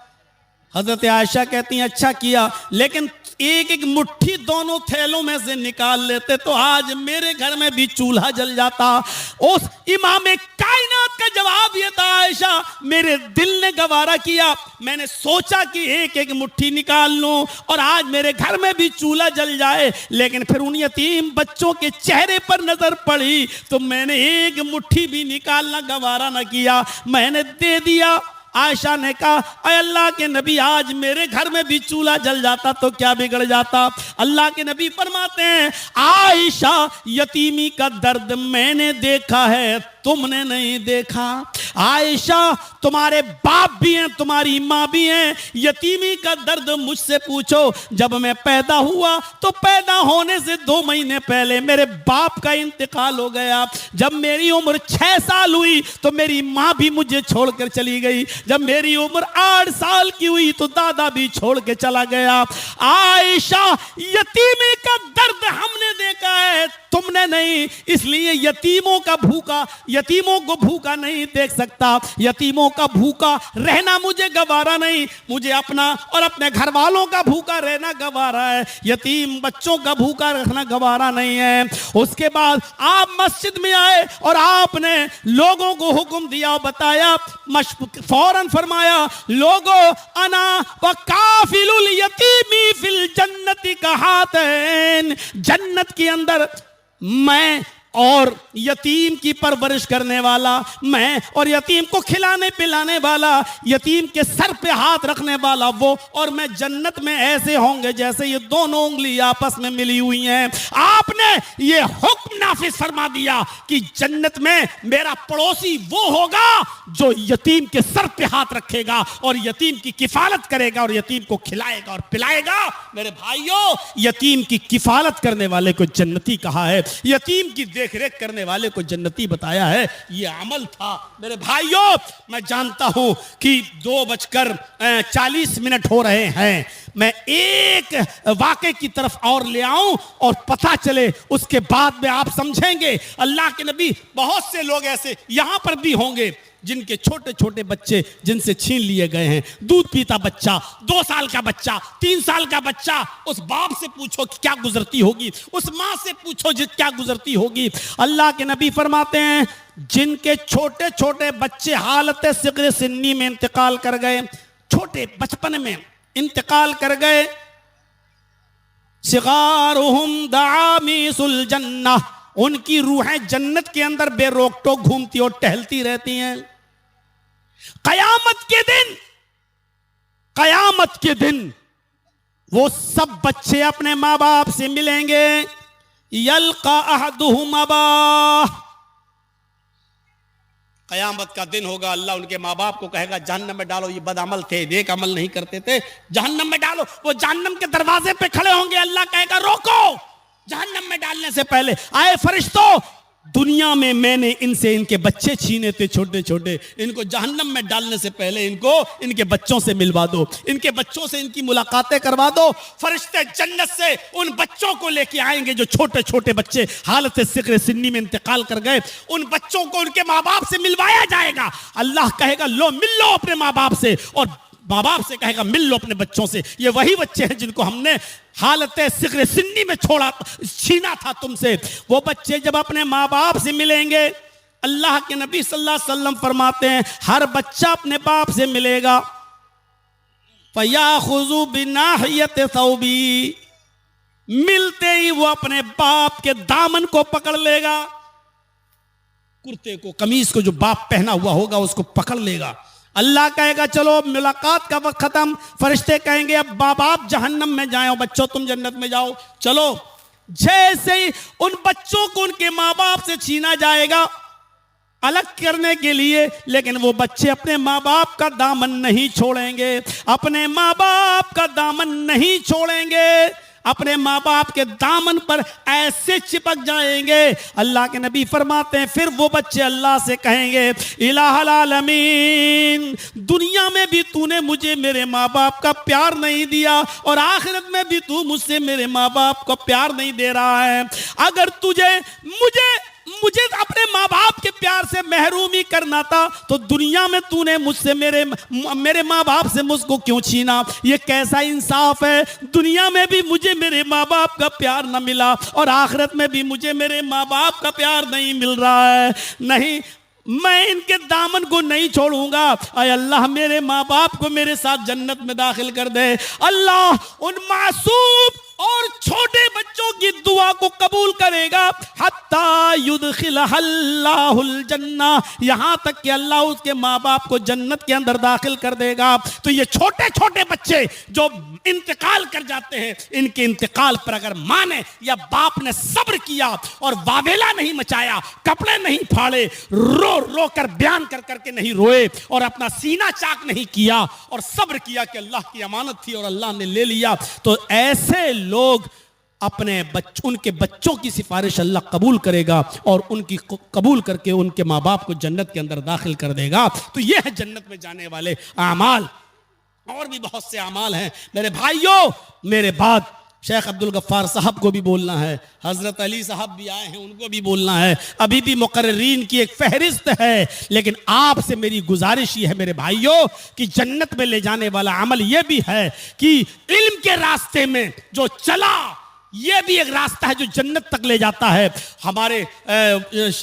हजरत आयशा कहती हैं अच्छा किया, लेकिन एक एक मुट्ठी दोनों थैलों में से निकाल लेते तो आज मेरे घर में भी चूल्हा जल जाता। उस इमाम कायनात का जवाब यह था आयशा मेरे दिल ने गवारा किया, मैंने सोचा कि एक एक मुट्ठी निकाल लूं और आज मेरे घर में भी चूल्हा जल जाए, लेकिन फिर उन यतीम बच्चों के चेहरे पर नजर पड़ी तो मैंने एक मुट्ठी भी निकालना गवारा न किया, मैंने दे दिया। आयशा ने कहा अल्लाह के नबी आज मेरे घर में भी चूल्हा जल जाता तो क्या बिगड़ जाता। अल्लाह के नबी फरमाते हैं आयशा यतीमी का दर्द मैंने देखा है, तुमने नहीं देखा। आयशा तुम्हारे बाप भी हैं, तुम्हारी माँ भी हैं, यतीमी का दर्द मुझसे पूछो। जब मैं पैदा हुआ तो पैदा होने से 2 महीने पहले मेरे बाप का इंतकाल हो गया। जब मेरी उम्र 6 साल हुई तो मेरी माँ भी मुझे छोड़कर चली गई। जब मेरी उम्र 8 साल की हुई तो दादा भी छोड़ के चला गया। आयशा यतीमी का दर्द हमने देखा है, तुमने नहीं, इसलिए यतीमों को भूखा नहीं देख सकता, यतीमों का भूखा रहना मुझे गवारा नहीं, मुझे अपना और अपने घर वालों का भूखा रहना गवारा है, यतीम बच्चों का भूखा रखना गवारा नहीं है। उसके बाद आप मस्जिद में आए और आपने लोगों को हुक्म दिया और बताया, फौरन फरमाया लोगों अना व काफिलुल यतीमी फिल जन्नति कहातैन, जन्नत के अंदर मैं और यतीम की परवरिश करने वाला, मैं और यतीम को खिलाने पिलाने वाला, यतीम के सर पे हाथ रखने वाला वो और मैं जन्नत में ऐसे होंगे जैसे ये दोनों उंगली आपस में मिली हुई हैं। आपने ये हुक्म नाफिज फरमा दिया कि जन्नत में मेरा पड़ोसी वो होगा जो यतीम के सर पे हाथ रखेगा और यतीम की किफालत करेगा और यतीम को खिलाएगा और पिलाएगा। मेरे भाइयों यतीम की किफालत करने वाले को जन्नती कहा है, यतीम की देख रेख करने वाले को जन्नती बताया है। यह अमल था। मेरे भाइयों मैं जानता हूं कि 2:40 हो रहे हैं, मैं एक वाक़े की तरफ और ले आऊं और पता चले उसके बाद में आप समझेंगे। अल्लाह के नबी बहुत से लोग ऐसे यहां पर भी होंगे जिनके छोटे छोटे बच्चे जिनसे छीन लिए गए हैं। दूध पीता बच्चा, 2 साल का बच्चा, 3 साल का बच्चा, उस बाप से पूछो कि क्या गुजरती होगी, उस माँ से पूछो क्या गुजरती होगी। अल्लाह के नबी फरमाते हैं जिनके छोटे छोटे बच्चे हालत सिग़्र सिन्नी में इंतकाल कर गए, छोटे बचपन में इंतकाल कर गए, सिगारुहुम दामीसुल जन्नह, उनकी रूहें जन्नत के अंदर बेरोक टोक घूमती और टहलती रहती हैं। कयामत के दिन वो सब बच्चे अपने माँ बाप से मिलेंगे। यल्का अहदुहुम अबाह, कयामत का दिन होगा, अल्लाह उनके माँ बाप को कहेगा जहन्नम में डालो, ये बदअमल थे, नेक अमल नहीं करते थे, जहन्नम में डालो। वो जहन्नम के दरवाजे पे खड़े होंगे, अल्लाह कहेगा रोको, जहन्नम में डालने से पहले आए फरिश्तों दुनिया में मैंने इनसे इनके बच्चे छीने थे छोटे छोटे, इनको जहन्नम में डालने से पहले इनको इनके बच्चों से मिलवा दो, इनके बच्चों से इनकी मुलाकातें करवा दो। फरिश्ते जन्नत से उन बच्चों को लेके आएंगे जो छोटे छोटे बच्चे हालत सिक्र सिन्नी में इंतकाल कर गए, उन बच्चों को उनके माँ बाप से मिलवाया जाएगा। अल्लाह कहेगा लो मिल लो अपने माँ बाप से, और माँ बाप से कहेगा मिल लो अपने बच्चों से। ये वही बच्चे हैं जिनको हमने हालत सिक्र सिन्नी में छीना था तुमसे। वो बच्चे जब अपने माँ बाप से मिलेंगे, अल्लाह के नबी सल्लल्लाहु अलैहि वसल्लम फरमाते हैं हर बच्चा अपने बाप से मिलेगा। फयाखुज़ु बिनाहियत सौबी, मिलते ही वो अपने बाप के दामन को पकड़ लेगा, कुर्ते को कमीज को जो बाप पहना हुआ होगा उसको पकड़ लेगा। अल्लाह कहेगा चलो मुलाकात का वक्त खत्म। फरिश्ते कहेंगे अब बाप जहन्नम में जाओ, बच्चों तुम जन्नत में जाओ। चलो, जैसे ही उन बच्चों को उनके माँ बाप से छीना जाएगा अलग करने के लिए, लेकिन वो बच्चे अपने माँ बाप का दामन नहीं छोड़ेंगे, अपने माँ बाप का दामन नहीं छोड़ेंगे, अपने माँ बाप के दामन पर ऐसे चिपक जाएंगे। अल्लाह के नबी फरमाते हैं फिर वो बच्चे अल्लाह से कहेंगे इलाहुल आलमीन, दुनिया में भी तूने मुझे मेरे माँ बाप का प्यार नहीं दिया और आखिरत में भी तू मुझसे मेरे माँ बाप को प्यार नहीं दे रहा है। अगर तुझे मुझे अपने माँ बाप के प्यार से महरूम ही करना था तो दुनिया में तूने मुझसे मेरे माँ बाप से मुझको क्यों छीना? ये कैसा इंसाफ है? दुनिया में भी मुझे मेरे माँ बाप का प्यार न मिला और आखिरत में भी मुझे मेरे माँ बाप का प्यार नहीं मिल रहा है। नहीं, मैं इनके दामन को नहीं छोड़ूंगा। अय अल्लाह मेरे माँ बाप को मेरे साथ जन्नत में दाखिल कर दे। अल्लाह उन मासूम और छोटे बच्चों की दुआ को कबूल करेगा। हत्ता युदखिलहल्लाहुल जन्ना, यहाँ तक कि अल्लाह उसके माँ बाप को जन्नत के अंदर दाखिल कर देगा। तो ये छोटे छोटे बच्चे जो इंतकाल कर जाते हैं, इनके इंतकाल पर अगर माँ ने या बाप ने सब्र किया और वावेला नहीं मचाया, कपड़े नहीं फाड़े, रो रो कर बयान कर करके नहीं रोए और अपना सीना चाक नहीं किया और सब्र किया कि अल्लाह की अमानत थी और अल्लाह ने ले लिया, तो ऐसे लोग अपने उनके बच्चों की सिफारिश अल्लाह कबूल करेगा और उनकी कबूल करके उनके माँ बाप को जन्नत के अंदर दाखिल कर देगा। तो ये है जन्नत में जाने वाले आमाल। और भी बहुत से आमाल हैं मेरे भाइयों। मेरे बाद शेख अब्दुल गफ्फार साहब को भी बोलना है, हजरत अली साहब भी आए हैं उनको भी बोलना है, अभी भी मुकर्रिरीन की एक फहरिस्त है। लेकिन आपसे मेरी गुजारिश ये है मेरे भाइयों कि जन्नत में ले जाने वाला अमल ये भी है कि इल्म के रास्ते में जो चला, ये भी एक रास्ता है जो जन्नत तक ले जाता है। हमारे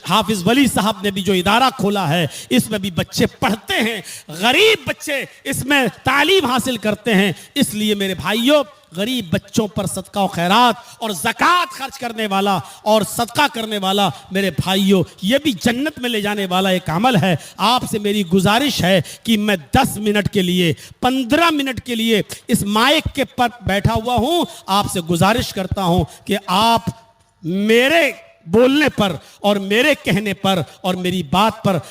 हाफिज वली साहब ने भी जो इदारा खोला है, इसमें भी बच्चे पढ़ते हैं, गरीब बच्चे इसमें तालीम हासिल करते हैं। इसलिए मेरे भाइयों, गरीब बच्चों पर सदका और खैरात और ज़कात खर्च करने वाला और सदका करने वाला मेरे भाइयों, ये भी जन्नत में ले जाने वाला एक अमल है। आपसे मेरी गुजारिश है कि मैं 10 मिनट के लिए, 15 मिनट के लिए इस माइक के पर बैठा हुआ हूं, आपसे गुजारिश करता हूं कि आप मेरे बोलने पर और मेरे कहने पर और मेरी बात पर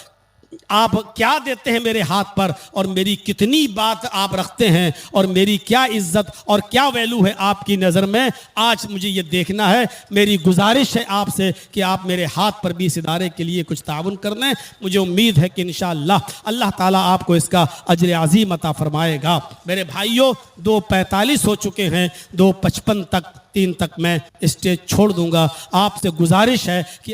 आप क्या देते हैं मेरे हाथ पर और मेरी कितनी बात आप रखते हैं और मेरी क्या इज्जत और क्या वैल्यू है आपकी नज़र में, आज मुझे ये देखना है। मेरी गुजारिश है आपसे कि आप मेरे हाथ पर भी इस इदारे के लिए कुछ ताउन कर लें। मुझे उम्मीद है कि इंशाअल्लाह अल्लाह ताला आपको इसका अजर अज़ीम अता फरमाएगा। मेरे भाइयों, 2:45 हो चुके हैं, 2:55 तक 3 तक मैं स्टेज छोड़ दूंगा। आपसे गुजारिश है कि